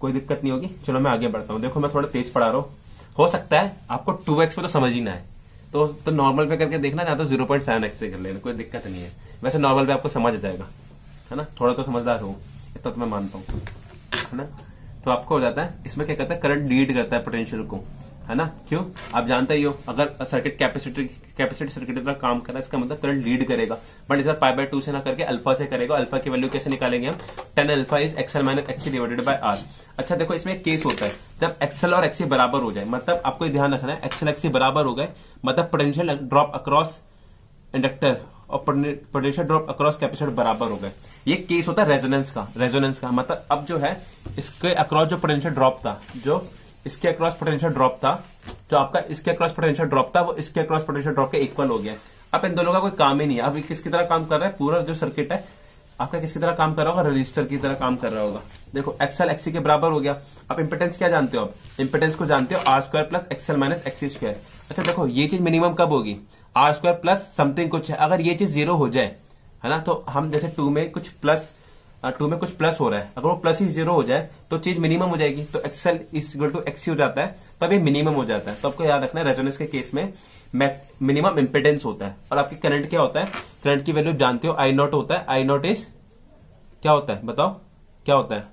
कोई दिक्कत नहीं होगी। चलो मैं आगे बढ़ता हूँ। देखो मैं थोड़ा तेज पढ़ा रहा हूँ, हो सकता है आपको 2x पे तो समझ ही ना आए, तो नॉर्मल पे करके देखना, या तो 0.7x से कर लेना, कोई दिक्कत नहीं है। वैसे नॉर्मल पे आपको समझ जाएगा, है ना। थोड़ा तो समझदार हो, इतना तो मैं मानता हूँ, है ना। तो आपको हो जाता है, इसमें क्या करता है, करंट लीड करता है पोटेंशियल को, है ना। क्यों, आप जानते ही हो, अगर सर्किट कैपेसिटी सर्किट की तरह काम कर रहा है, इसका मतलब करंट लीड करेगा। बट इस बार π/2 से ना करके अल्फा से करेगा। अल्फा की वैल्यू कैसे निकालेंगे हम, tan alpha is XL minus XC divided by R. अच्छा देखो, इसमें एक केस होता है, जब एक्सएल और एक्सी बराबर हो जाए, मतलब आपको ध्यान रखना है, एक्सएल एक्सी बराबर हो गए, मतलब पोटेंशियल ड्रॉप अक्रॉस इंडक्टर और पोटेंशियल ड्रॉप अक्रॉस कैपेसिटर बराबर हो गए। ये केस होता है रेजोनेंस का। मतलब अब जो है, इसके अक्रॉस जो पोटेंशियल ड्रॉप था, जो इसके अक्रॉस पोटेंशियल ड्रॉप था, जो आपका इसके अक्रॉस पोटेंशियल ड्रॉप था, वो इसके अक्रॉस पोटेंशियल ड्रॉप के इक्वल हो गया। अब इन दोनों का कोई काम ही नहीं है। अब किसकी तरह काम कर रहा है, पूरा जो सर्किट है आपका किसकी तरह काम कर रहा होगा, रजिस्टर की तरह काम कर रहा होगा। देखो एक्सएल एक्सी के बराबर हो गया। अब इंपेडेंस क्या जानते हो, आप इंपेडेंस को जानते हो, R square plus XL minus XC square. अच्छा देखो, ये चीज मिनिमम कब होगी, आर स्क्वायर प्लस समथिंग कुछ है। अगर ये चीज 0 हो जाए, है ना, तो हम जैसे 2 में कुछ प्लस हो रहा है, अगर वो प्लस ही 0 हो जाए तो चीज मिनिमम हो जाएगी। तो XL is equal to XC हो जाता है, तब ये मिनिमम हो जाता है। तो आपको याद रखना है, रेजोनेंस के केस में मिनिमम इंपेडेंस होता है। और आपकी करंट क्या होता है, करंट की वैल्यू जानते हो, आई नॉट होता है। आई नॉट इज क्या होता है, बताओ क्या होता है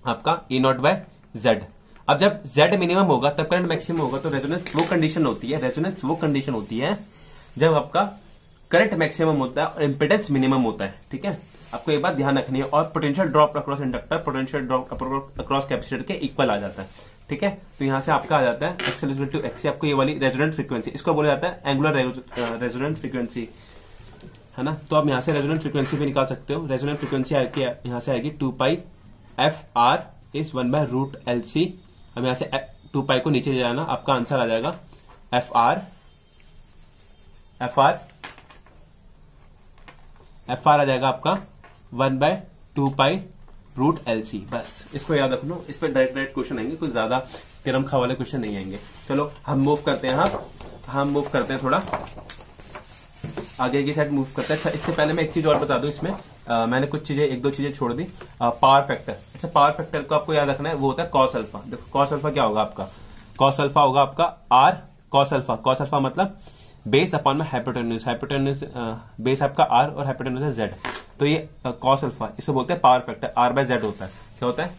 आपका, ई नॉट बाय जेड। अब जब जेड मिनिमम होगा तब करंट मैक्सिमम होगा। तो रेजोनेंस वो कंडीशन होती है जब आपका करंट मैक्सिमम होता है और इंपेडेंस मिनिमम होता है। ठीक है, आपको ये बात ध्यान रखनी है। और potential drop across inductor potential drop across capacitor के इक्वल आ जाता है। ठीक है, तो यहां से आपका आ जाता है एक्सएल इक्वल टू एक्सी। आपको ये वाली रेजोनेंट फ्रीक्वेंसी, इसको बोला जाता है एंगुलर रेजोनेंट फ्रीक्वेंसी, है ना। तो आप यहां से रेजोनेंट फ्रीक्वेंसी भी निकाल सकते हो। रेजोनेंट फ्रीक्वेंसी यहां से आएगी 2π/f(r) इज 1/√LC। हम यहां से 2π को नीचे ले जाना, आपका आंसर आ जाएगा FR आ जाएगा आपका 1/2π√LC। बस इसको याद रख लो, इस पर डायरेक्ट क्वेश्चन आएंगे, कुछ ज्यादा तिरम खा वाले क्वेश्चन नहीं आएंगे। चलो हम मूव करते हैं थोड़ा आगे की साइड मूव करते हैं। अच्छा, इससे पहले मैं एक चीज और बता दूं, इसमें मैंने कुछ चीजें, 1-2 चीजें छोड़ दी। पावर फैक्टर, अच्छा पावर फैक्टर को आपको याद रखना है, वो होता है कॉस अल्फा। देखो कॉस अल्फा क्या होगा आपका, कॉस अल्फा होगा आपका R cos alpha. Cos alpha मतलब बेस अपॉन में हाइपोटेन्यूज बेस आपका R और हाइपोटेन्यूज है Z। तो ये कॉस अल्फा, इसको बोलते हैं पावर फैक्टर। R/Z होता है, क्या होता है,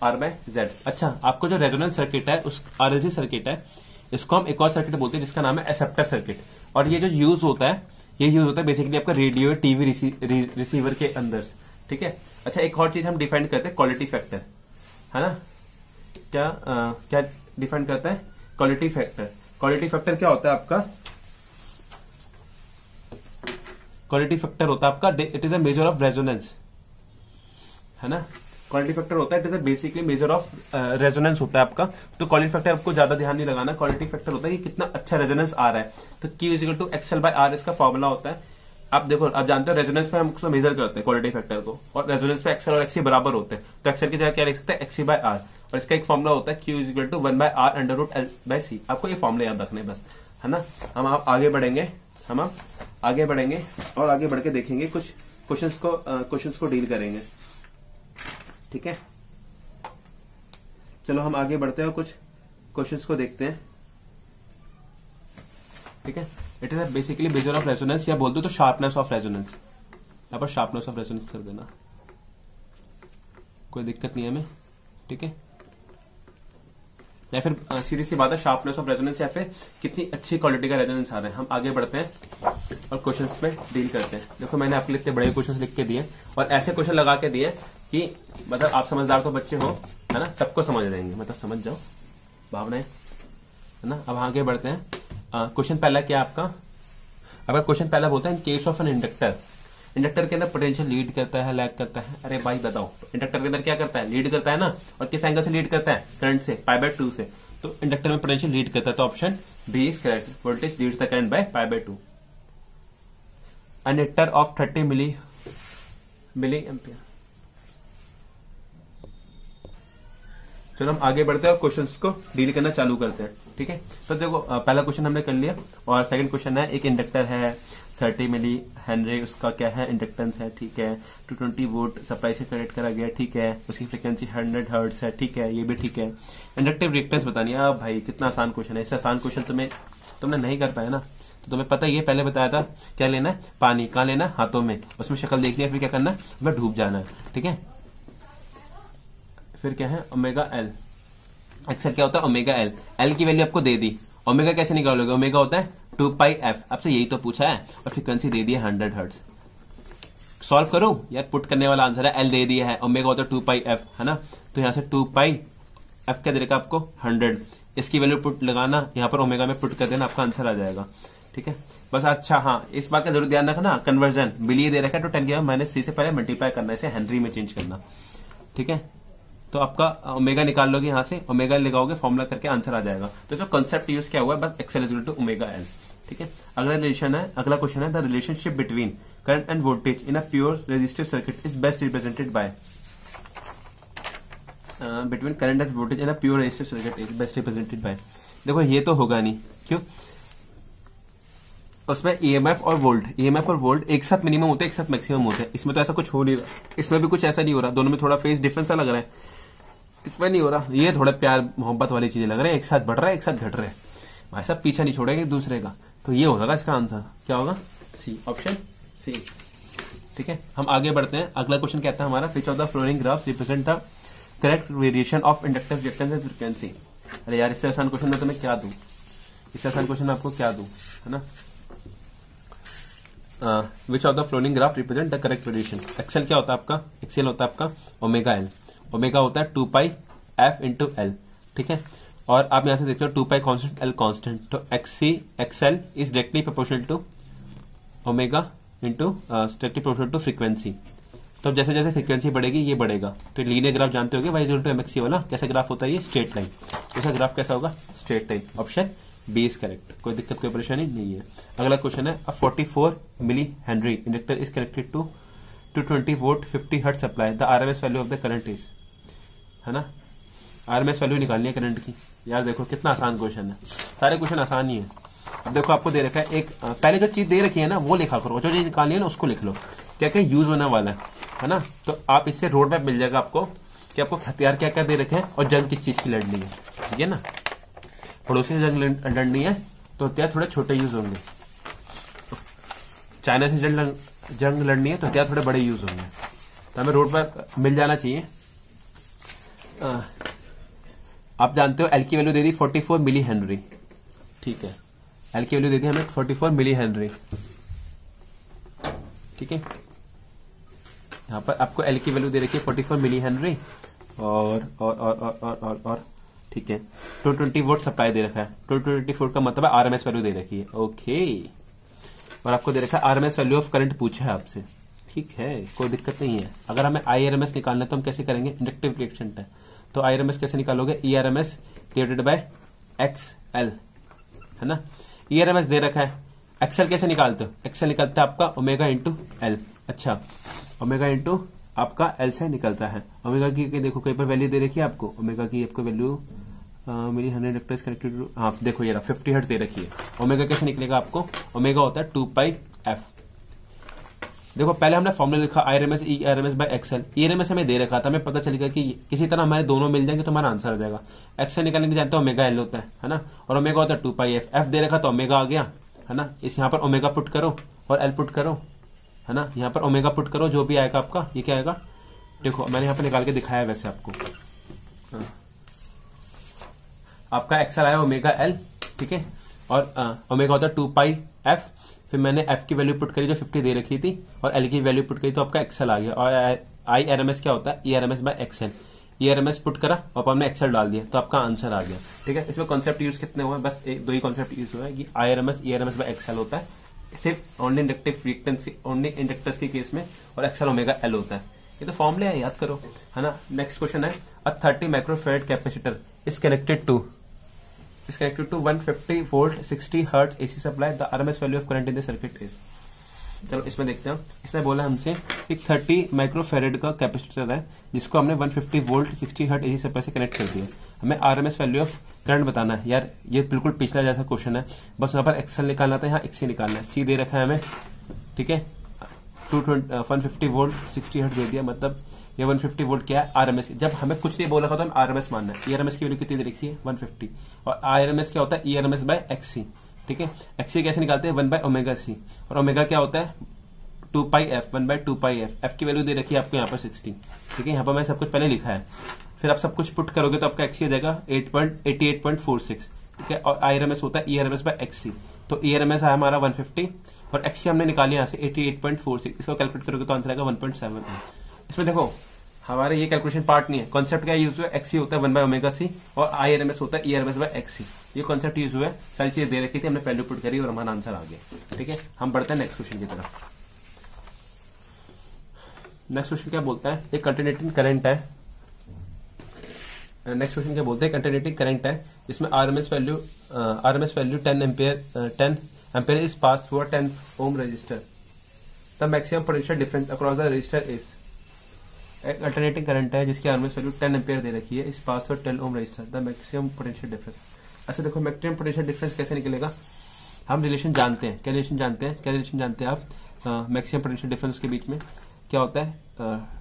R/Z। अच्छा, आपको जो रेजोनेंस सर्किट है, उस RLC सर्किट है, इसको हम एक और सर्किट बोलते हैं जिसका नाम है एक्सेप्टर सर्किट। और ये जो यूज होता है, ये यूज होता है बेसिकली आपका रेडियो टीवी रिसीवर के अंदर। ठीक है, अच्छा एक और चीज हम डिफाइन करते हैं, क्वालिटी फैक्टर, है ना। क्या डिफाइन करता है, क्वालिटी फैक्टर। क्वालिटी फैक्टर क्या होता है आपका, क्वालिटी फैक्टर होता है आपका, it is a measure of resonance, है ना। क्वालिटी फैक्टर होता है, it is basically measure of resonance होता है आपका। तो क्वालिटी फैक्टर आपको ज्यादा ध्यान नहीं लगाना, क्वालिटी फैक्टर होता है कि कितना अच्छा रेजोनेंस आ रहा है। तो Q is equal to XL/R इसका फॉर्मूला होता है। आप देखो, आप जानते हो रेजोनेंस पे हम उसको मेजर करते हैं क्वालिटी फैक्टर को, और रेजोनेंस पे एक्सएल और एक्सी बराबर होते हैं। तो एक्सएल की जगह क्या लिख सकते हैं, XC/R। और इसका एक फॉर्मूला होता है Q is equal to 1/R√L/C। आपको ये फॉर्मूला याद रखने बस, है ना। हम आगे बढ़ेंगे और आगे बढ़ के देखेंगे, कुछ क्वेश्चंस को डील करेंगे। ठीक है, चलो हम आगे बढ़ते हैं और कुछ क्वेश्चंस को देखते हैं। ठीक है, it is basically measure of resonance, या बोल दो तो शार्पनेस ऑफ रेजोनेंस। यहां पर शार्पनेस ऑफ रेजोनेंस कर देना, कोई दिक्कत नहीं है हमें। ठीक है, या फिर सीधी सी बात है, शार्पनेस ऑफ रेजोनेंस, या फिर कितनी अच्छी क्वालिटी का रेजोनेंस आ रहा है। हम आगे बढ़ते हैं और क्वेश्चंस पे डील करते हैं। देखो मैंने आपके लिए इतने बड़े क्वेश्चंस लिख के दिए, और ऐसे क्वेश्चन लगा के दिए कि मतलब आप समझदार तो बच्चे हो, है ना, सबको समझ जाएंगे, मतलब समझ जाओ भावनाएं, है ना। अब आगे बढ़ते हैं। क्वेश्चन पहला क्या आपका, अगर क्वेश्चन पहला बोलता है, in case of an inductor के अंदर पोटेंशियल लीड करता है, लैग करता है। अरे भाई बताओ, इंडक्टर के अंदर क्या करता है, लीड करता है ना। और किस एंगल से लीड करता है, करंट से, π/2 से। तो इंडक्टर में पोटेंशियल लीड करता है, तो option B is correct. Voltage leads the current by π/2। Inductor of 30 milli ampere. चलो हम आगे बढ़ते हैं और क्वेश्चंस को डील करना चालू करते हैं। ठीक है, तो देखो पहला क्वेश्चन हमने कर लिया, और सेकंड क्वेश्चन है, एक इंडक्टर है 30 मिली हेनरी उसका क्या है इंडक्टेंस है, ठीक है। 220 वोल्ट सप्लाई से कनेक्ट करा गया, ठीक है। उसकी फ्रीक्वेंसी 100 हर्ट्ज है, ठीक है, ये भी ठीक है। इंडक्टिव रिएक्टेंस बतानी है। अब भाई कितना आसान क्वेश्चन है, इससे आसान क्वेश्चन तुमने नहीं कर पाया ना, तो तुम्हें पता ही है, पहले बताया था क्या लेना है, पानी। कहाँ लेना है, हाथों में, उसमें शक्ल देखनी है, फिर क्या करना है, हमें डूब जाना है, ठीक है। फिर क्या है, ओमेगा एल। एक्सेल क्या होता है, ओमेगा एल। एल की वैल्यू आपको दे दी, ओमेगा कैसे निकालोगे, ओमेगा होता है 2 पाई एफ, आपसे यही तो पूछा है, और फ्रीक्वेंसी दे दी है 100 हर्ट्ज। सॉल्व करो यार, पुट करने वाला आंसर है, एल दे दिया है, ओमेगा होता है 2 पाई एफ, है ना। तो यहां से 2 पाई एफ क्या दे देगा आपको 100, इसकी वैल्यू पुट लगाना, यहां पर ओमेगा में पुट कर देना, आपका आंसर आ जाएगा, ठीक है। बस अच्छा हाँ, इस बात का जरूर ध्यान रखना, कन्वर्जन मिली दे रखा है तो 10⁻³ से पहले मल्टीप्लाई करना, इसे हेनरी में चेंज करना, ठीक है। तो आपका ओमेगा निकाल लोगे यहां से, ओमेगा लगाओगे, फॉर्मुला करके आंसर आ जाएगा। तो इसका कॉन्सेप्ट यूज क्या हुआ है, बस XL is equal to omega L, ठीक है। अगला क्वेश्चन है, the relationship between current and voltage in a pure resistive circuit is best represented by, between current and voltage in a pure resistive circuit is best represented by. देखो ये तो होगा नहीं, क्यों, उसमें ईएमएफ और वोल्ट एक साथ मिनिमम होते हैं, एक साथ मैक्सिमम होते हैं। इसमें तो ऐसा कुछ हो नहीं रहा, इसमें भी कुछ ऐसा नहीं हो रहा, दोनों में थोड़ा फेस डिफरेंस लग रहा है, इसमें नहीं हो रहा। ये थोड़ा प्यार मोहब्बत वाली चीजें लग रही है, एक साथ बढ़ रहा है, एक साथ घट रहा है, भाई साहब पीछा नहीं छोड़ेंगे एक दूसरे का। तो ये होगा इसका आंसर, क्या होगा, सी, ऑप्शन सी, ठीक है। हम आगे बढ़ते हैं, अगला क्वेश्चन कहता है हमारा, विच of the flowing graphs represent the correct variation of inductive reactance and frequency. अरे यार, इससे आसान क्वेश्चन मैं क्या दूं, इससे आसान क्वेश्चन आपको क्या दूं, है ना। Which of the following graph represent the correct variation. XL क्या होता है आपका, एक्सेल होता है आपका ओमेगा एल, ओमेगा होता है 2 पाई एफ इंटू एल, ठीक है। और आप यहां से देखते हो 2 पाई कॉन्स्टेंट, एल कॉन्स्टेंट, तो XL is directly proportional to omega into directly proportional to frequency. तो जैसे जैसे फ्रीक्वेंसी बढ़ेगी ये बढ़ेगा। तो लीनियर ग्राफ जानते होगे, वाई इक्वल टू एमएक्सी वाला कैसा ग्राफ होता है, ये स्ट्रेट लाइन, इसका ग्राफ कैसा होगा, straight line. Option B is correct, कोई दिक्कत कोई परेशानी नहीं है। अगला क्वेश्चन है, 44 milli henry inductor is connected to 220 volt 50 hertz supply, the RMS value of the current is, है ना। आरएमएस वैल्यू निकालनी है करंट की। यार देखो कितना आसान क्वेश्चन है, सारे क्वेश्चन आसान ही है। अब देखो आपको दे रखा है एक, पहले जो चीज दे रखी है ना वो लिखा करो, जो चीज निकालनी है ना उसको लिख लो, क्या क्या यूज होने वाला है ना। तो आप इससे रोड मैप मिल जाएगा आपको कि आपको हथियार क्या क्या दे रखे हैं और जंग किस चीज की लड़नी है, ठीक है ना। पड़ोसी से जंग लड़नी है तो हथियार थोड़े छोटे यूज होंगे, चाइना से जंग लड़नी है तो हथियार थोड़े बड़े यूज होंगे। तो हमें रोड पर मिल जाना चाहिए। आप जानते हो एल की वैल्यू दे दी 44 मिली हेनरी, ठीक है, एल की वैल्यू दे दी हमें 44 मिली हेनरी, ठीक है। यहां पर आपको एल की वैल्यू दे रखी है 44 मिली हेनरी और ठीक है 220 वोल्ट सप्लाई दे रखा है। 220 वोल्ट का मतलब है आरएमएस वैल्यू दे रखी है, ओके। और आपको दे रखा है आरएमएस वैल्यू ऑफ करंट पूछा है आपसे, ठीक है, कोई दिक्कत नहीं है। अगर हमें आईआरएमएस निकालना है तो हम कैसे करेंगे, इंडक्टिव रिएक्शन है, तो आईआरएमएस कैसे निकालोगे, ईआरएमएस डिवाइडेड बाय एक्सएल, है ना। ईआरएमएस दे रखा है, एक्सएल कैसे निकालते हो, एक्सएल निकलता है आपका ओमेगा इंटू एल, अच्छा, ओमेगा इंटू आपका एल से निकलता है। ओमेगा की देखो कहीं पर वैल्यू दे रखी है आपको, ओमेगा की आपको वैल्यू मेरी 100 इंडक्टर्स कनेक्टेड, हाँ देखो ये 50 हर्ट्ज दे रखी है। ओमेगा कैसे निकलेगा आपको, ओमेगा होता है 2 पाई एफ। देखो पहले हमने फॉर्मूला लिखा आईआरएमएस ईआरएमएस बाय एक्सएल, ईआरएमएस हमें दे रखा था, हमें पता चलेगा कि किसी तरह हमारे दोनों मिल जाएंगे तो हमारा आंसर आ जाएगा। एक्सएल निकालने के जानते हो ओमेगा एल होता है ना, और ओमेगा होता है 2 पाई एफ, एफ दे रखा तो ओमेगा आ गया, है ना। इस यहाँ पर ओमेगा पुट करो और एल पुट करो, है ना, यहाँ पर ओमेगा पुट करो, जो भी आएगा आपका ये क्या आएगा, देखो मैंने यहाँ पर निकाल के दिखाया वैसे आपको, आपका एक्सएल आया ओमेगा एल, ठीक है, और ओमेगा होता है 2 पाई एफ, फिर मैंने एफ की वैल्यू पुट करी जो 50 दे रखी थी और एल की वैल्यू पुट करी तो आपका एक्सएल आ गया। और आईआरएमएस क्या होता है, ईआरएमएस बाय एक्सएल, ईआरएमएस पुट करा और हमने एक्सएल डाल दिया तो आपका आंसर आ गया, ठीक है। इसमें कॉन्सेप्ट यूज कितने हुए, बस दो ही कॉन्सेप्ट यूज हुआ है कि आईआरएमएस ईआरएमएस बाय एक्सएल होता है सिर्फ only inductive frequency, only inductors के केस में, और एक्सएल ओमेगा एल होता है। ये तो फॉर्मूले है, याद करो, है ना। नेक्स्ट क्वेश्चन है, a 30 microfarad capacitor is connected to 150 volt 60 hertz AC supply, the RMS value of current in the circuit is। चलो इसमें देखते हैं। इसने बोला हमसे एक 30 माइक्रोफेरेड का कैपेसिटर है जिसको हमने 150 वोल्ट 60 हर्ट एसी सप्लाई से कनेक्ट कर दिया। हमें आरएमएस वैल्यू ऑफ करंट बताना है। यार ये बिल्कुल पिछला जैसा क्वेश्चन है, बस यहाँ पर एक्सएल निकालना था, यहाँ एक्सी निकालना है। सी दे रखा है हमें, ठीक है, 150 वोल्ट 60 हर्ट दे दिया, मतलब ये 150 वोल्ट क्या है आरएमएस। जब हमें कुछ नहीं बोला था तो हमें आरएमएस मानना है। ईआरएमएस की वैल्यू कितनी दे रखी है 150, और आरएमएस क्या होता है ईआरएमएस बाय एक्सी, ठीक है। एक्सी कैसे निकालते हैं 1 बाय ओमेगा सी, और ओमेगा क्या होता है 2 पाई F, 1 by 2 pi F. F की वैल्यू दे रखी है आपको यहाँ पर 60, ठीक है। यहाँ पर मैं सब कुछ पहले लिखा है, फिर आप सब कुछ पुट करोगे तो आपका एक्सी आ जाएगा 88.46, ठीक है। और आईआरएमएस होता है ईआरएमएस बाय एक्सी, तो ईआरएमएस है हमारा 150 और एक्सी हमने निकाली यहाँ से 88.46। इसको कैलकुलेट करोगे तो आंसर आएगा 1.7। इसमें देखो हमारे ये कैलकुलेशन पार्ट नहीं है, कॉन्सेप्ट क्या यूज हुआ है, एक्सी होता है 1 बाय ओमेगा सी और आईआरएमएस होता है ईआरएमएस बाय एक्सी। ये कॉन्सेप्ट यूज हुआ है, सारी चीजें दे रखी थी, हमने पहले पुट करी और हमारा आंसर आ गया, ठीक है। हम बढ़ते हैं नेक्स्ट क्वेश्चन की तरफ। नेक्स्ट क्वेश्चन क्या बोलता है, एक कंटिन्यूटिंग करंट है। नेक्स्ट क्वेश्चन क्या बोलते हैं, कंटिन्यूटिंग करंट है जिसमें RMS value 10 ampere is pass through a 10 ohm resistor. The maximum potential difference across the resistor is. एक अल्टरनेटिंग करंट है जिसकी आरएमएस वैल्यू 10 एम्पियर दे रखी है, is pass through 10 ohm resistor. The maximum potential difference. अच्छा देखो maximum potential difference कैसे निकलेगा, हम रिलेशन जानते हैं। क्या रिलेशन जानते हैं आप, मैक्सिमम पोटेंशियल डिफरेंस के बीच में क्या होता है,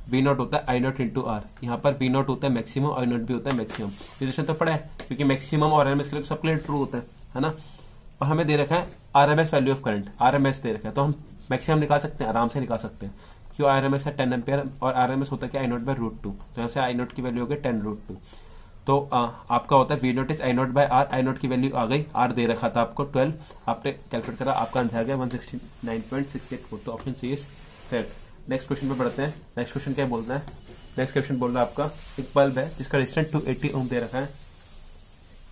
वी नॉट होता है आई नॉट इंटू आर। यहाँ पर वी नॉट होता है मैक्सिमम, आई नॉट भी होता है मैक्सिमम। रिलेशन तो पड़ा है क्योंकि मैक्सिमम और आरएमएस के लिए सबके लिए ट्रू होता है ना। और हमें दे रखा है RMS value of current, RMS दे रखा है, तो हम मैक्सिमम निकाल सकते हैं, आराम से निकाल सकते हैं। क्यों आरएमएस है 10 एम्पियर और आरएमएस होता है क्या आई नॉट बाय √2, तो यहाँ से आई नॉट की वैल्यू हो गई 10√2। तो आपका होता है V naught is I naught by R, I naught की वैल्यू आ गई, आर दे रखा था आपको 12, आपने कैलकुलेट करा, आपका आंसर आ गया 169.684। तो option C is correct. Next question पे बढ़ते हैं। नेक्स्ट क्वेश्चन क्या बोलता है, नेक्स्ट क्वेश्चन बोल रहा है आपका एक बल्ब है जिसका रेजिस्टेंस 280 ओम दे रखा है,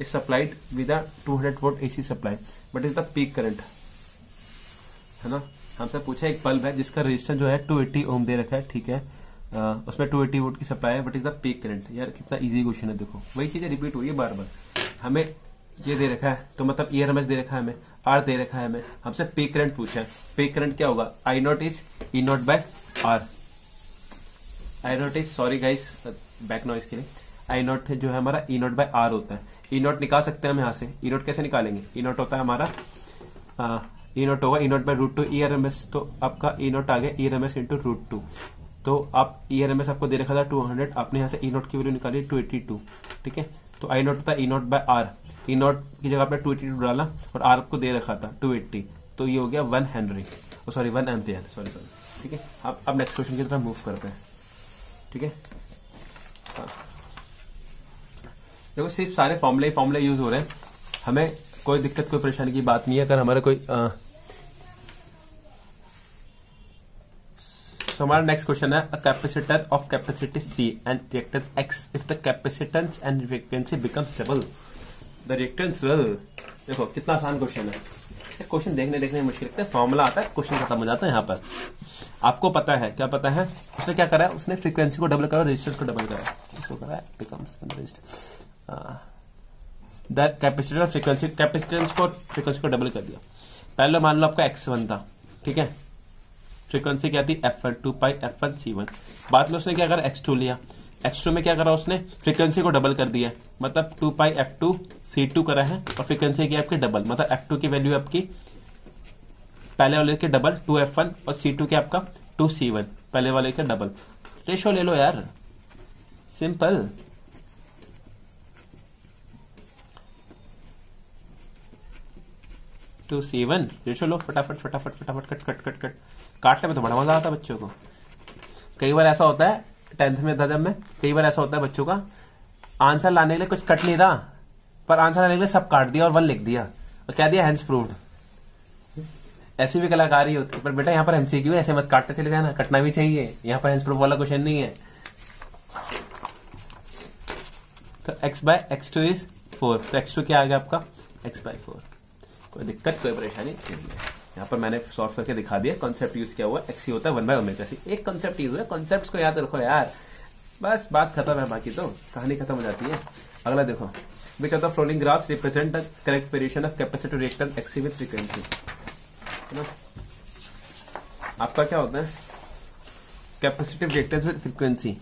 is supplied with a 200 volt AC supply but is the peak current, है ना। हमसे पूछा एक बल्ब है जिसका रेजिस्टेंस जो है 280 ओम दे रखा है, ठीक है, उसमें 280 वोल्ट की सप्लाई है, but is the peak current. यार कितना इजी क्वेश्चन है, देखो वही चीजें रिपीट हुई है बार बार। हमें ये दे रखा है तो मतलब ईआरएमएस दे रखा है हमें, आर दे रखा है हमें, हमसे पीक करंट पूछा है। पीक करंट क्या होगा, I not is E not by R. I not is, sorry guys back noise के लिए, आई नॉट जो है हमारा ई नॉट बाय आर होता है। ई नॉट निकाल सकते हैं हम यहाँ से, ई नॉट कैसे निकालेंगे, ई नॉट होता है हमारा ई नॉट होगा ई नॉट बाय √2 ईआरएमएस, तो आपका ई नॉट आ गया ईआरएमएस इंटू √2। तो आप ईआरएमएस आपको दे रखा था 200, आपने यहाँ से ई नॉट की वैल्यू निकाली 282, ठीक है। तो आई नॉट होता है E not by R, E not की जगह आपने 282 डाला और आर आपको दे रखा था 280, तो ये हो गया 1 हेनरी, सॉरी 1 एम्पियर, सॉरी, ठीक है। अब नेक्स्ट क्वेश्चन की तरफ मूव करते हैं, ठीक है। देखो सिर्फ सारे फॉर्मूले यूज हो रहे हैं, हमें कोई दिक्कत कोई परेशानी की बात नहीं है। अगर हमारा कोई हमारा नेक्स्ट क्वेश्चन है a capacitor of capacity C and reactance X if the capacitance and reactance becomes double the reactance will. देखो कितना आसान क्वेश्चन है, क्वेश्चन देखने में मुश्किल लगता है, फॉर्मूला आता है क्वेश्चन खत्म हो जाता है। यहाँ पर आपको पता है, क्या पता है, उसने क्या करा है, उसने फ्रीक्वेंसी को डबल करा, रेजिस्टेंस को डबल करा, इसको करा है becomes the capacitor frequency, capacitance को फ्रीक्वेंसी को डबल कर दिया। पहले मान लो आपका X1 था, ठीक है, फ्रीक्वेंसी क्या थी F1 2 पाई F1 C1। बाद में उसने क्या करा X2 लिया, X2 में क्या करा उसने फ्रीक्वेंसी को डबल कर दिया, मतलब 2 पाई F2 C2 करा है और फ्रीक्वेंसी की आपकी डबल, मतलब F2 की वैल्यू आपकी पहले वाले के डबल 2F1 और C2 के आपका 2C1, पहले वाले के डबल। रेशो ले लो यार, सिंपल। टू C1 रेशो लो, फटाफट फटाफट फटाफट कट कट कट कट काटने में तो बड़ा मजा आता है बच्चों को। कई बार ऐसा होता है 10th में था जब मैं, कई बार ऐसा होता है बच्चों का आंसर लाने के लिए कुछ कट नहीं रहा, पर आंसर लाने के लिए सब काट दिया और 1 लिख दिया और कह दिया हैंस प्रूव्ड। ऐसी भी कलाकारी होती है, पर बेटा यहाँ पर MCQ ऐसे मत काटते चले जाना, कटना भी चाहिए, यहाँ पर हैंस प्रूव वाला क्वेश्चन नहीं है। तो x/x2 इज 4, तो x2 क्या आ गया आपका x/4। कोई दिक्कत कोई परेशानी नहीं है। यहाँ पर मैंने सॉल्व करके दिखा दिया, कॉन्सेप्ट यूज किया हुआ, XC होता है 1/ωc। एक कॉन्सेप्ट यूज हुआ, कॉन्सेप्ट्स को याद रखो यार, बस बात खत्म है, बाकी तो कहानी खत्म हो जाती है। अगला देखो, विच of the flowing graphs represent the correct variation of capacitor reactance XC with frequency, है ना। आपका क्या होता है, capacitive reactance with frequency.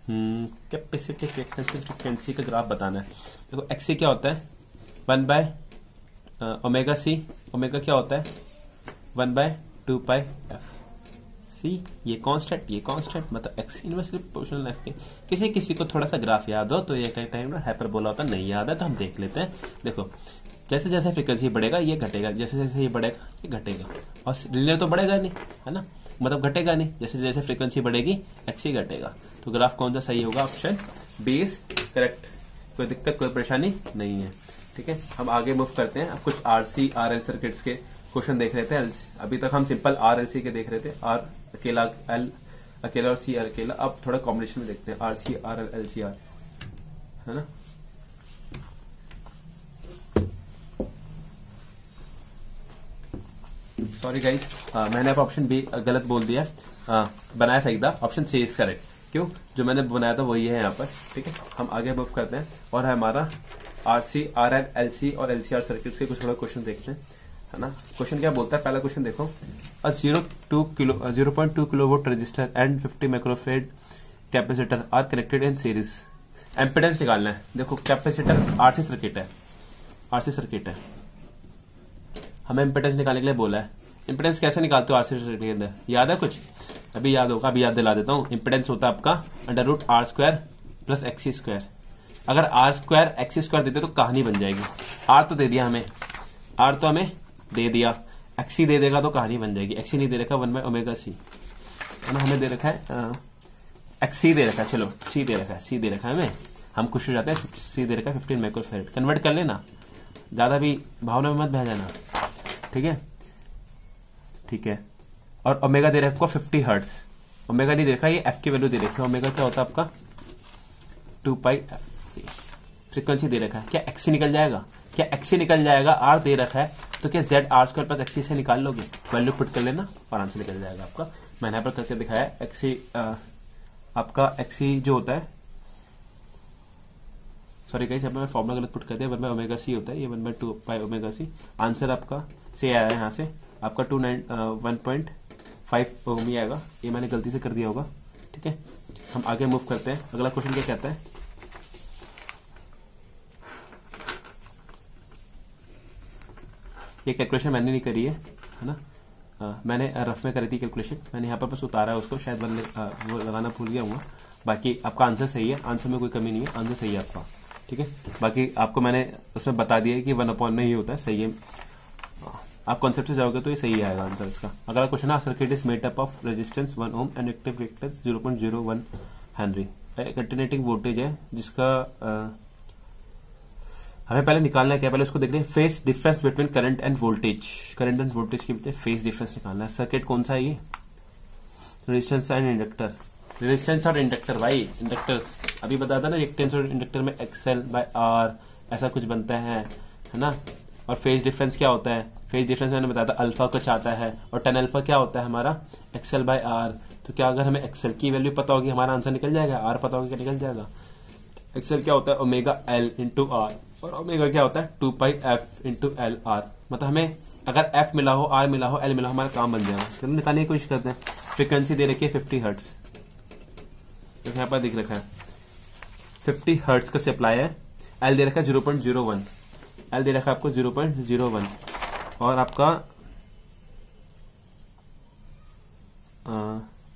Capacitive reactance with frequency का ग्राफ बताना है। देखो एक्सी क्या होता है 1 बाय ओमेगा सी, ओमेगा क्या होता है 1 बाय 2 पाई एफ सी, ये कांस्टेंट मतलब एक्स इनवर्सली प्रोपोर्शनल एफ के। किसी को थोड़ा सा ग्राफ याद हो तो ये कई टाइम ना हाइपरबोला होता है, नहीं याद है तो हम देख लेते हैं। देखो जैसे जैसे फ्रीक्वेंसी बढ़ेगा ये घटेगा, जैसे जैसे ये बढ़ेगा ये घटेगा, और लिनियर तो बढ़ेगा नहीं है ना, मतलब घटेगा नहीं, जैसे जैसे फ्रीक्वेंसी बढ़ेगी एक्स ही घटेगा। तो ग्राफ कौन सा सही होगा, ऑप्शन बी इज करेक्ट। कोई दिक्कत कोई परेशानी नहीं है, ठीक है। हम आगे मूव करते हैं। अब कुछ आरसी आरएल सर्किट्स के क्वेश्चन देख रहे थे। अभी तक हम सिंपल आरएलसी के देख रहे थे, आर अकेला, एल अकेला और सी अकेला। अब थोड़ा कॉम्बिनेशन में देखते हैं, आरसी आरएल एलसी आर, है ना। सॉरी गाइस, मैंने अब ऑप्शन बी गलत बोल दिया, बनाया सही था, ऑप्शन सी इज करेक्ट। क्यों, जो मैंने बनाया था वही है यहाँ पर, ठीक है। हम आगे मूव करते हैं और हमारा आरसी आरएल एलसी और एलसीआर सर्किट्स के कुछ थोड़ा क्वेश्चन देखते हैं, है ना। क्वेश्चन क्या बोलता है, पहला क्वेश्चन देखो, 0.2 kilowatt resistor and 50 microfarad capacitor are connected in series. Impedance निकालना है। देखो कैपेसिटर आरसी सर्किट है, हमें इम्पिडेंस निकालने के लिए बोला है। इम्पिडेंस कैसे निकालते हो आरसी सर्किट के अंदर, याद है कुछ, अभी याद होगा, अभी याद दिला देता हूँ। इम्पिडेंस होता है आपका √R² प्लस XC²। अगर R² XC² देते तो कहानी बन जाएगी। R तो दे दिया हमें, R तो हमें दे दिया, XC दे देगा तो कहानी बन जाएगी। XC नहीं दे रखा 1 बाय ओमेगा सी, है ना, हमें दे रखा है XC दे रखा है, चलो C दे रखा है, C दे रखा है हमें, हम खुश हो जाते हैं। C दे रखा है 15 माइक्रोफेरेड, कन्वर्ट कर लेना, ज्यादा भी भावना में मत बह जाना, ठीक है, ठीक है। और ओमेगा दे रखा 50 हर्ट्ज, ओमेगा नहीं दे रखा, ये F की वैल्यू दे रखी है। ओमेगा क्या होता है आपका 2 पाई एफ सी। फ्रीक्वेंसी दे रखा है, क्या XC निकल जाएगा, क्या XC निकल जाएगा, R दे रखा है तो क्या ZR² प्लस XC से निकाल लोगे, वैल्यू पुट कर लेना और आंसर निकल जाएगा आपका। मैंने यहाँ पर करके दिखाया है। XC आपका XC जो होता है, सॉरी गाइस यहाँ पर मैं फॉर्मूला गलत पुट कर दिया, 1 बाय ओमेगा सी होता है, ये 1 by 2 pi omega C. Answer आपका से आया है यहाँ से, आपका 1.5 ओम ही आएगा, ये मैंने गलती से कर दिया होगा, ठीक है। हम आगे मूव करते हैं। अगला क्वेश्चन क्या कहता है, ये कैलकुलेशन मैंने नहीं करी है ना, मैंने रफ में करी थी कैलकुलेशन, मैंने यहाँ पर बस उतारा है उसको, शायद वो लगाना भूल गया हूँ। बाकी आपका आंसर सही है, आंसर में कोई कमी नहीं है, आंसर सही है आपका, ठीक है। बाकी आपको मैंने उसमें बता दिया है कि 1/, में ही होता है, सही है। आप कॉन्सेप्ट से जाओगे तो ये सही आएगा आंसर इसका। अगला क्वेश्चन है, circuit is made up of resistance 1 ohm and active reactance 0.01 Henry. एक अल्टरनेटिंग वोल्टेज है जिसका हमें पहले निकालना है, क्या पहले उसको देख रहे हैं, phase difference between current and voltage. Current and voltage के बीच फेस डिफरेंस निकालना है। सर्किट कौन सा है ये, रेजिस्टेंस एंड इंडक्टर। रेजिस्टेंस और इंडक्टर, भाई इंडक्टर्स अभी बताया था ना, रिएक्टेंस और इंडक्टर में XL/R ऐसा कुछ बनता है ना। और फेज डिफरेंस क्या होता है, फेज डिफरेंस मैंने बताया था अल्फा कुछ आता है, और tan अल्फा क्या होता है हमारा XL/R। तो क्या अगर हमें XL की वैल्यू पता होगी हमारा आंसर निकल जाएगा, R पता होगी क्या निकल जाएगा। XL क्या होता है ओमेगा L इंटू R, और ओमेगा क्या होता है 2 पाई F इंटू L R। मतलब हमें अगर F मिला हो, R मिला हो, L मिला हो, हमारा काम बन जाएगा। चलो निकालने की कोशिश करते हैं। फ्रीक्वेंसी दे रखी है 50 हर्ट्ज, तो यहाँ पर दिख रखा है 50 हर्ट्ज का सप्लाई है। L दे रखा है 0.01, L दे रखा है आपको 0.01, और आपका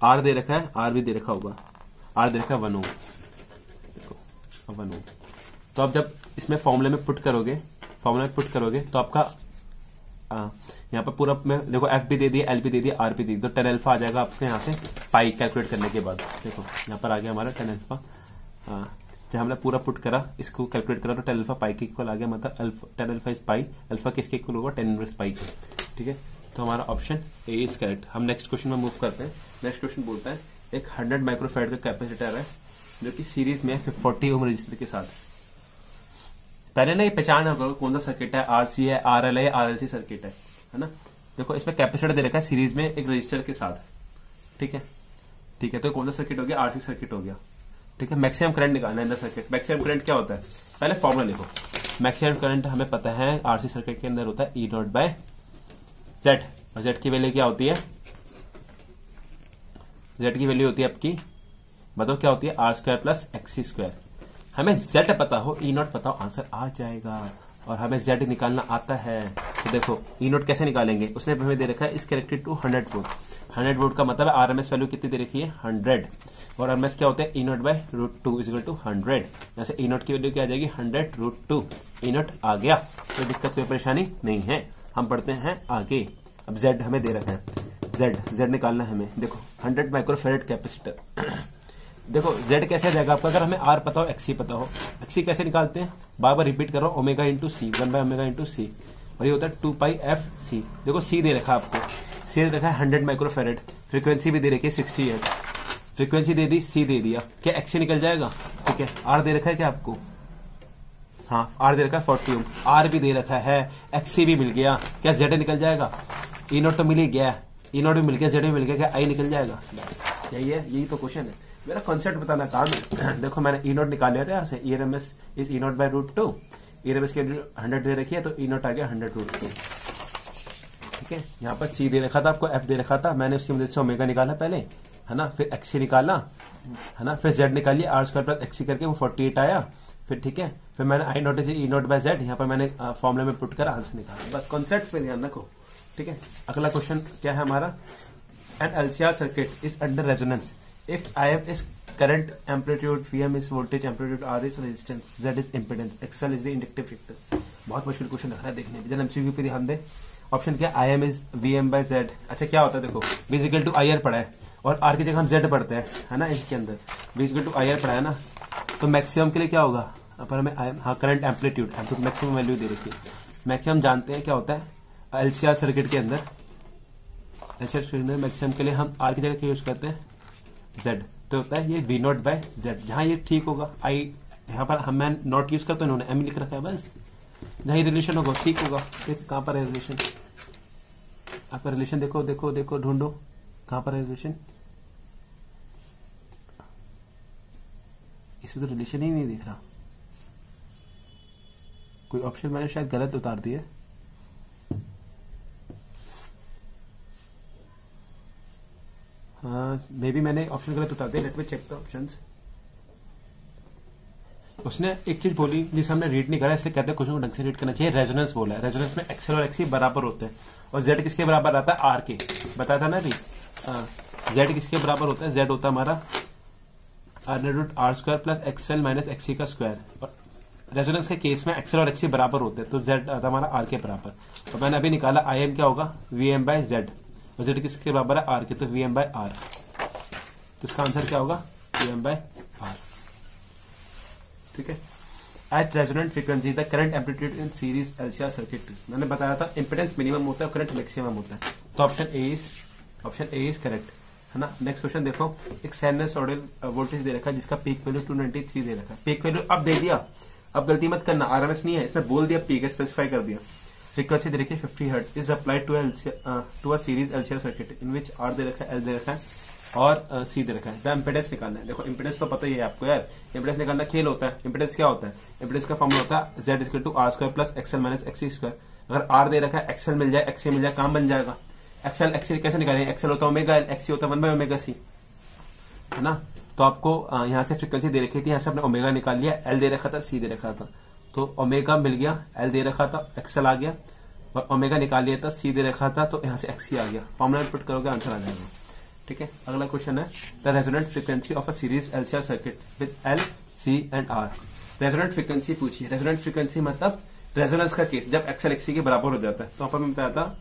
R दे रखा है, R भी दे रखा होगा, R दे रखा है 1 ओम, देखो 1 ओम। तो आप जब इसमें फॉर्मूले में पुट करोगे तो आपका यहाँ पर पूरा में देखो F भी दे दिया, L भी दे दिया, R भी दे दिया, तो tan अल्फा आ जाएगा आपके यहाँ से पाई कैलकुलेट करने के बाद। देखो यहाँ पर आ गया हमारा tan अल्फा, जब हमने पूरा पुट करा, इसको कैलकुलेट करा, तो tan अल्फा पाई के इक्वल आ गया, मतलब tan alpha is pi, alpha किसके इक्वल होगा, tan इनवर्स पाई के, ठीक है। तो हमारा ऑप्शन ए इज करेक्ट। हम नेक्स्ट क्वेश्चन में मूव करते हैं। नेक्स्ट क्वेश्चन बोलता है, एक 100 माइक्रोफेरेड का कैपेसिटर है जो कि सीरीज में 40 ओम रजिस्टर के साथ। पहले ना ये पहचान होगा कौन सा सर्किट है, आरसी है, आरएल है, आरएलसी सर्किट है ना। देखो इसमें कैपेसिटर दे रखा है सीरीज में एक रजिस्टर के साथ, ठीक है, ठीक है। तो कौन सा सर्किट हो गया, आरसी सर्किट हो गया, ठीक है। मैक्सिमम करंट निकालना है in the circuit. Maximum current क्या होता है, पहले फॉर्मूला लिखो। मैक्सिमम करंट हमें पता है आरसी सर्किट के अंदर होता है E0/Z, और Z की वैल्यू क्या होती है जेड की वैल्यू होती है आपकी, बताओ क्या होती है, R square plus XC square. हमें जेड पता हो, ई नॉट पता हो, आंसर आ जाएगा। और हमें जेड निकालना आता है, तो देखो ई नॉट कैसे निकालेंगे, उसने हमें दे रखा है इस करेक्टेड टू 100 वोल्ट। 100 वोल्ट का मतलब है आरएमएस वैल्यू कितनी दे रखी है, 100। और आरएमएस क्या होता है, E not by root 2 is equal to 100। जैसे ई नॉट की वैल्यू क्या आ जाएगी, 100 रूट 2। ई नॉट आ गया, कोई दिक्कत कोई परेशानी नहीं है। हम पढ़ते हैं आगे। अब जेड हमें दे रखा है, जेड निकालना है हमें। देखो 100 माइक्रोफेरेड कैपेसिटर। देखो जेड कैसे आ जाएगा आपका, अगर हमें आर पता हो, एक्सी पता हो। एक्सी कैसे निकालते हैं, बार बार रिपीट कर रहा हूँ, omega into C, 1 by omega into C. और ये होता है 2 पाई एफ सी। देखो सी दे रखा है आपको, सी दे रखा है 100 माइक्रोफेरेड, फ्रीक्वेंसी भी दे रखी है 68, फ्रीक्वेंसी दे दी, सी दे दिया, क्या एक्सी निकल जाएगा। ठीक है, आर दे रखा है क्या आपको, हाँ आर दे रखा है 40 ओम, आर भी दे रखा है, एक्सी भी मिल गया, क्या जेड निकल जाएगा। ई नॉट तो मिल ही गया, ई नॉट भी मिल गया, जेड भी मिल गया, क्या आई निकल जाएगा। यही है, यही तो क्वेश्चन है, मेरा कॉन्सेप्ट बताना काम है। देखो मैंने ई नॉट निकाल लिया था यहाँ से, E R M S is E not by root 2। E R M S की 100 दे रखी है, तो ई नॉट आ गया 100 रूट 2। ठीक है, यहाँ पर सी दे रखा था आपको, एफ दे रखा था, मैंने उसकी मदद से ओमेगा निकाला पहले, है ना, फिर एक्सी निकाला, है ना, फिर जेड निकाल लिया, आर स्क्वायर प्लस एक्सी करके वो 48 आया। फिर ठीक है, फिर मैंने I not is E not by Z यहाँ पर मैंने फॉर्मूले में पुट कर आंसर निकाला। बस कॉन्सेप्ट पे ध्यान रखो। ठीक है, अगला क्वेश्चन क्या है हमारा, an LCR circuit is under resonance if IM is current amplitude, VM is voltage amplitude, R is resistance, Z is impedance, XL is the inductive factors। बहुत मुश्किल क्वेश्चन लग रहा है देखने में, जरा एमसीक्यू पे ध्यान दे। ऑप्शन क्या, IM is VM by Z। अच्छा क्या होता है, देखो V इक्वल टू IR पढ़ा है और R की जगह हम Z पढ़ते हैं, है ना, इसके अंदर V इक्वल टू IR पढ़ा है ना, तो मैक्सिमम के लिए क्या होगा, पर हमें हाँ करंट एम्पलीट्यूड मैक्सिमम वैल्यू दे रखी है। मैक्सिमम जानते हैं क्या होता है एलसीआर सर्किट के अंदर, एलसीआर सर्किट में मैक्सिमम के लिए हम R की जगह क्या यूज करते हैं, Z, तो होता है ये V नॉट बाय Z। जहां ये ठीक होगा, आई यहाँ पर हम मैं नॉट यूज करता हूँ, इन्होंने एम लिख रखा है, बस जहां ये रिलेशन होगा ठीक होगा। देख कहां पर है रिलेशन, आपका रिलेशन देखो देखो देखो, ढूंढो कहां पर है रिलेशन, इसमें तो रिलेशन ही नहीं दिख रहा, कोई ऑप्शन मैंने शायद गलत उतार दिया। मे बी मैंने ऑप्शन गलत उतार दिया, let me check the options. उसने एक चीज बोली जिसे हमने रीड नहीं करा, इसलिए कहते हैं क्वेश्चन को ढंग से रीड करना चाहिए। रेजोनेंस बोला है, रेजोनेंस में एक्सएल और एक्सी बराबर होते हैं, और जेड किसके बराबर आता है, आर के, बताया था ना अभी। जेड किसके बराबर होता है, जेड होता है हमारा R square plus XL minus XC का स्क्वायर। और रेजोनेंस के केस में एक्सएल और एक्सी बराबर होते हैं, तो जेड आता है हमारा आर के बराबर। तो मैंने अभी निकाला आई एम क्या होगा, वी एम बाय जेड, और जेड किसके बराबर है, आर के, तो वी एम बाय आर। तो इसका आंसर क्या होगा, वी एम बाय आर। ठीक है, at resonant frequency the current amplitude in series LCR circuit, मैंने बताया था इंपेडेंस मिनिमम होता है, करंट मैक्सिमम होता है, तो ऑप्शन ए इज करेक्ट, है ना। नेक्स्ट क्वेश्चन देखो, एक साइनसॉइडल वोल्टेज दे रखा है जिसका पीक वैल्यू 293 दे रखा है, पीक वैल्यू अब दे दिया, अब गलती मत करना, आरएमएस नहीं है, इसमें बोल दिया पीक है, स्पेसिफाई कर दिया। फ्रीक्वेंसी दे रखी है 50 hertz, is applied to a series LCR circuit in which R दे रखा है, एल दे रखा है और सी दे रखा है। द इम्पेडेंस निकालना है। देखो इम्पेडेंस तो पता ही है आपको यार, इम्पेडेंस निकालना खेल होता है। इम्पेडेंस क्या होता है, इम्पेडेंस का फॉर्मूला होता है Z equal to R square plus XL minus XC square. अगर आर दे रखा है, एक्सएल मिल जाए, एक्सी मिल जाए, काम बन जाएगा। एक्सएल एक्सी कैसे निकालेंगे, एक्सएल होता है ओमेगा एल, एक्सी होता है 1 बाय ओमेगा सी, है ना। तो आपको यहाँ से फ्रीक्वेंसी दे रखी थी, यहाँ से आपने ओमेगा निकाल लिया, एल दे रखा था, सी दे रखा था, तो ओमेगा मिल गया, एल दे रखा था, एक्सएल आ गया, और ओमेगा निकाल लिया था, सी दे रखा था, तो यहाँ से एक्सी आ गया। फॉर्मूला पुट करोगे आंसर आ जाएगा। ठीक है, अगला क्वेश्चन है the resonant frequency of a series LCR circuit with L, C and R. Resonant frequency पूछिए, रेजोनेंट फ्रीक्वेंसी मतलब रेजोनेंस का केस जब एक्सएल एक्सी के बराबर हो जाता है। तो अपन में बताया था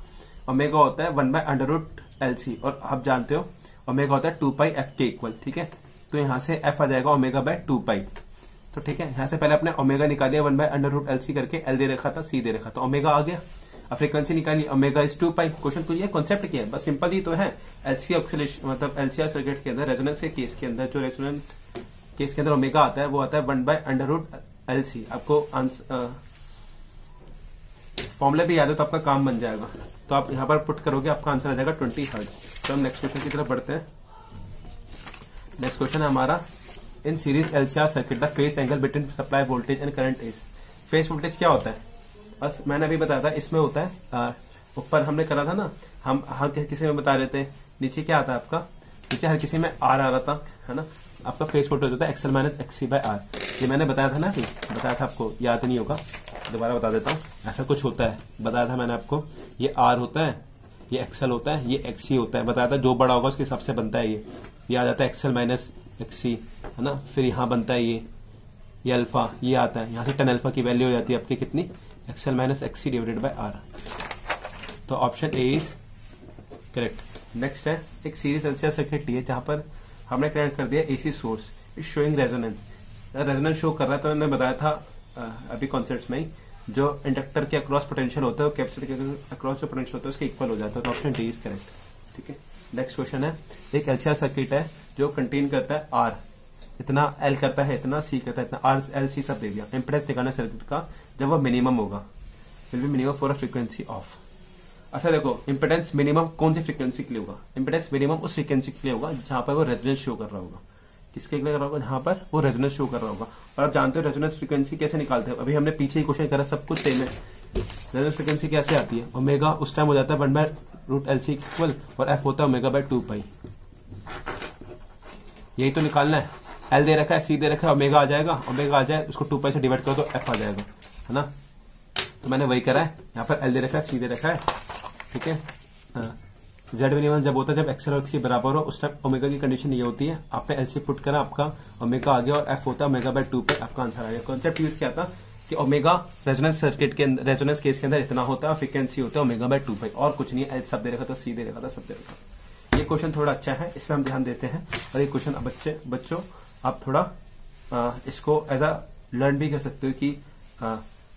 ओमेगा होता है 1 by under root L C, और आप जानते हो ओमेगा होता है 2 पाई एफ के इक्वल। ठीक है, तो यहाँ से एफ आ जाएगा ओमेगा बाय 2 पाई। तो ठीक है, यहाँ से पहले अपने ओमेगा निकालिया 1 by under root L C करके, एल दे रखा था, सी दे रखा था, ओमेगा आ गया। अब फ्रीक्वेंसी निकाली, ओमेगा इज 2 पाई। क्वेश्चन को ये कॉन्सेप्ट क्या है, बस सिंपल ही तो है। एलसी ऑक्सीलेशन मतलब एलसीआर सर्किट के अंदर रेजोनेंस के केस के अंदर, जो रेजोनेंट केस के अंदर ओमेगा आता है वो आता है 1 by under root L C. आपको फॉर्मूला भी याद है तो आपका काम बन जाएगा। तो आप यहाँ पर पुट करोगे, आपका आंसर आ जाएगा 20 हर्ट्ज। तो हम नेक्स्ट क्वेश्चन की तरफ बढ़ते हैं। नेक्स्ट क्वेश्चन है हमारा, इन series LCR circuit the phase angle between supply voltage and current is. Phase voltage क्या होता है, बस मैंने अभी बताया था, इसमें होता है ऊपर हमने करा था ना, हम किसी में बता रहे थे, नीचे क्या आता है आपका, नीचे हर किसी में आर आ रहा था, है ना। आपका फेस वोल्टेज होता है XL minus XC by R. ये मैंने बताया था ना, अभी बताया था आपको, याद नहीं होगा, दोबारा बता देता हूँ। ऐसा कुछ होता है, बताया था मैंने आपको, ये आर होता है, ये एक्सएल होता है, ये एक्सी होता है, बताया था। जो बड़ा होगा उसके हिसाब से बनता है ये आ जाता है एक्सएल माइनस एक्सी, है ना। फिर यहाँ बनता है ये अल्फा, ये आता है, यहाँ से 10 अल्फा की वैल्यू हो जाती है आपकी कितनी, XL minus XC divided by R. तो option A is correct. Next है एक सीरीज एलसीआर सर्किट ली है जहां पर हमने क्रिएट कर दिया AC source is showing resonance. Resonance show कर रहा है, तो मैंने बताया था अभी कॉन्सेप्ट में ही, जो इंडक्टर के अक्रॉस पोटेंशियल होता है वो कैपेसिटर के अक्रॉस जो पोटेंशियल होता है उसके इक्वल हो जाता है। तो ऑप्शन डी इज करेक्ट। ठीक है, नेक्स्ट क्वेश्चन है एक एलसीआर सर्किट है जो कंटेन करता है आर, इतना एल करता है, इतना सी करता है, इतना आर एल सी सब दे दिया। इंपेडेंस निकालना सर्किट का जब वह मिनिमम होगा, will be minimum for a frequency of. अच्छा देखो, इंपेडेंस मिनिमम कौन सी फ्रीक्वेंसी के लिए होगा? इंपेडेंस मिनिमम उस फ्रीक्वेंसी के लिए होगा जहां पर वो रेजोनेंस शो कर रहा होगा। किसके लिए कर रहा होगा? जहां पर वो रेजोनेंस शो कर रहा होगा। और आप जानते हो रेजोनेंस फ्रीक्वेंसी कैसे निकालते हैं, अभी हमने पीछे ही क्वेश्चन करा, सब कुछ सेम है। रेजोनेंस फ्रीक्वेंसी कैसे आती है? ओमेगा उस टाइम हो जाता है 1/√LC इक्वल, और एफ होता है ओमेगा बाय 2 यही तो निकालना है। एल दे रखा है, सी दे रखा है, ओमेगा आ जाएगा, ओमेगा आ जाए उसको 2 से डिवाइड करो तो एफ आ जाएगा, है ना। तो मैंने वही करा है, यहाँ पर एल दे रखा है, सी दे रखा है, ठीक है। जेड मिनिमम जब होता है जब एक्सएल और एक्सी बराबर हो, उस टाइम ओमेगा की कंडीशन ये होती है। आपने एलसी पुट करा, आपका ओमेगा आ गया, और एफ होता है ओमेगा बाय 2 आपका आंसर आ गया। कॉन्सेप्ट यूज किया था कि ओमेगा रेजोनेंस सर्किट के अंदर, रेजोनेंस केस के अंदर इतना होता है, फ्रीक्वेंसी होता है ओमेगा बाय 2 और कुछ नहीं है। एल सब दे रखा था, सी दे रखा था, सब दे रखा था। ये क्वेश्चन थोड़ा अच्छा है, इस पर हम ध्यान देते हैं। और ये क्वेश्चन बच्चों आप थोड़ा इसको एज अ लर्न भी कर सकते हो कि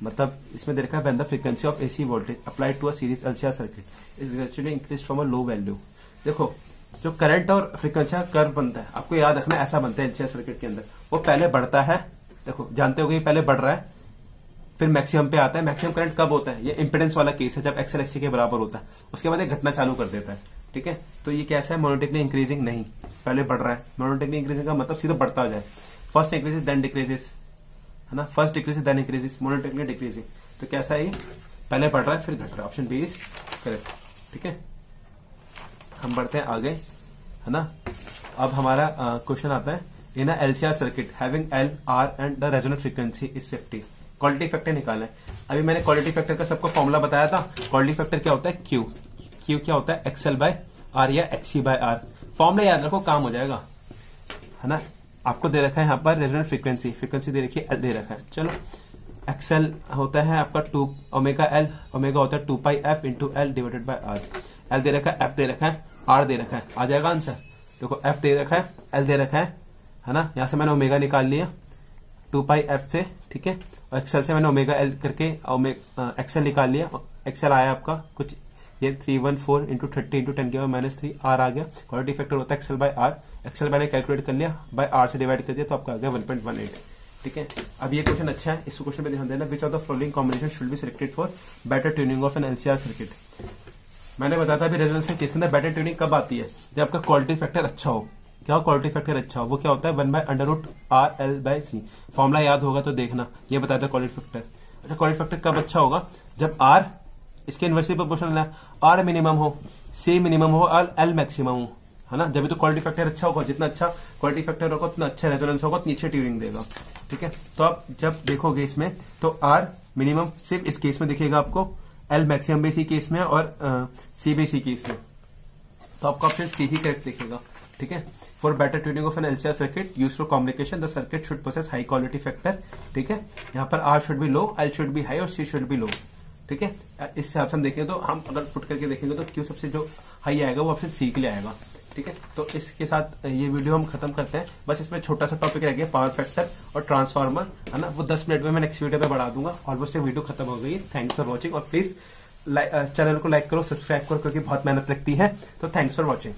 मतलब इसमें दे रखा है when the frequency of AC voltage applied to a series LCR circuit is gradually increase from a low value. देखो, जो करंट और फ्रीक्वेंसी का कर्व बनता है, आपको याद रखना ऐसा बनता है एलसीआर सर्किट के अंदर। वो पहले बढ़ता है, देखो जानते हो कि पहले बढ़ रहा है, फिर मैक्सिमम पे आता है। मैक्सिमम करंट कब होता है? ये इंपेडेंस वाला केस है, जब एक्सएल एक्सी के बराबर होता है। उसके बाद ये घटना चालू कर देता है, ठीक है। तो ये कैसा है? मोनोटोनिकली इंक्रीजिंग नहीं, पहले बढ़ रहा है। मोनोटोनिकली इंक्रीजिंग का मतलब सीधा बढ़ता हो जाए, फर्स्ट इंक्रीजेस देन डिक्रीजेस, है ना। First decreases then increases, monotonically decreasing. तो कैसा है? ये पहले बढ़ रहा है फिर घट रहा है। ऑप्शन बी इज करेक्ट, ठीक है। हम बढ़ते हैं आगे, है ना। अब हमारा क्वेश्चन आता है in LCR circuit having L R and the resonant frequency is 50। Quality factor निकालना है। अभी मैंने क्वालिटी फैक्टर का सबको फॉर्मूला बताया था। क्वालिटी फैक्टर क्या होता है? क्यू। क्यू क्या होता है? एक्सएल बाय आर या एक्सी बाय आर। फॉर्मूला याद रखो, काम हो जाएगा, है ना। आपको दे रखा है यहाँ पर रेजोनेंट फ्रीक्वेंसी दे रखी है, एल दे रखा है। चलो, एक्सएल होता है आपका 2 ओमेगा एल, ओमेगा होता है 2πf into L divided by R. L दे रखा है, एफ दे रखा है, आर दे रखा है, आ जाएगा आंसर। देखो, एफ दे रखा है, एल दे रखा है ना। यहाँ से मैंने ओमेगा निकाल लिया 2πf से, ठीक है। और एक्सएल से मैंने ओमेगा एल करके एक्सएल निकाल लिया। एक्सएल आया आपका कुछ ये 314 इंटू 30 इंटू 10 के बाद -3 आर आ गया। क्वालिटी फैक्टर होता है एक्सएल बाय आर। एक्सएल मैंने कैलकुलेट कर लिया, बाय आर से डिवाइड कर दिया, तो आपका आ गया 1.18, ठीक है। अब ये क्वेश्चन अच्छा है, इस क्वेश्चन पे ध्यान देना। Which of the following combination should be selected for better tuning of an LCR circuit. मैंने बताया था अभी रेजोनेंस के केस के अंदर बेटर ट्यूनिंग कब आती है? जब आपका क्वालिटी फैक्टर अच्छा हो। क्या हो? क्वालिटी फैक्टर अच्छा हो। वो क्या होता है? 1/√RL/C। फॉर्मूला याद होगा तो देखना, ये बताया था क्वालिटी फैक्टर। अच्छा, क्वालिटी फैक्टर कब अच्छा होगा? जब आर इसके इनवर्सली प्रोपोर्शनल है, आर मिनिमम हो, सी मिनिमम हो और एल मैक्सिमम हो, है ना। जब भी तो क्वालिटी फैक्टर अच्छा होगा, जितना अच्छा क्वालिटी फैक्टर होगा उतना अच्छा रेजोनेंस होगा, उतनी अच्छी ट्यूनिंग देगा, ठीक है। तो आप जब देखोगे इसमें तो आर मिनिमम सिर्फ इस केस में दिखेगा आपको, एल मैक्सिमम भी इसी केस में और सी भी इसी केस में। तो आपको ऑप्शन सी ही करेक्ट दिखेगा, ठीक है। For better tuning of an LCR circuit use for communication the circuit should possess high quality factor, ठीक है। यहाँ पर R should be low, L should be high और सी शुड बी लो, ठीक है। इस हिसाब से हम देखेंगे तो हम अगर पुट करके देखेंगे तो क्यू सबसे जो हाई आएगा वो ऑप्शन सी के लिए आएगा, ठीक है। तो इसके साथ ये वीडियो हम खत्म करते हैं। बस इसमें छोटा सा टॉपिक रह गया, पावर फैक्टर और ट्रांसफार्मर, है ना। वो 10 मिनट में मैं नेक्स्ट वीडियो पे बढ़ा दूंगा। ऑलमोस्ट ये वीडियो खत्म हो गई है। थैंक्स फॉर वॉचिंग, और प्लीज चैनल को लाइक करो, सब्सक्राइब करो, क्योंकि बहुत मेहनत लगती है। तो थैंक्स फॉर वॉचिंग।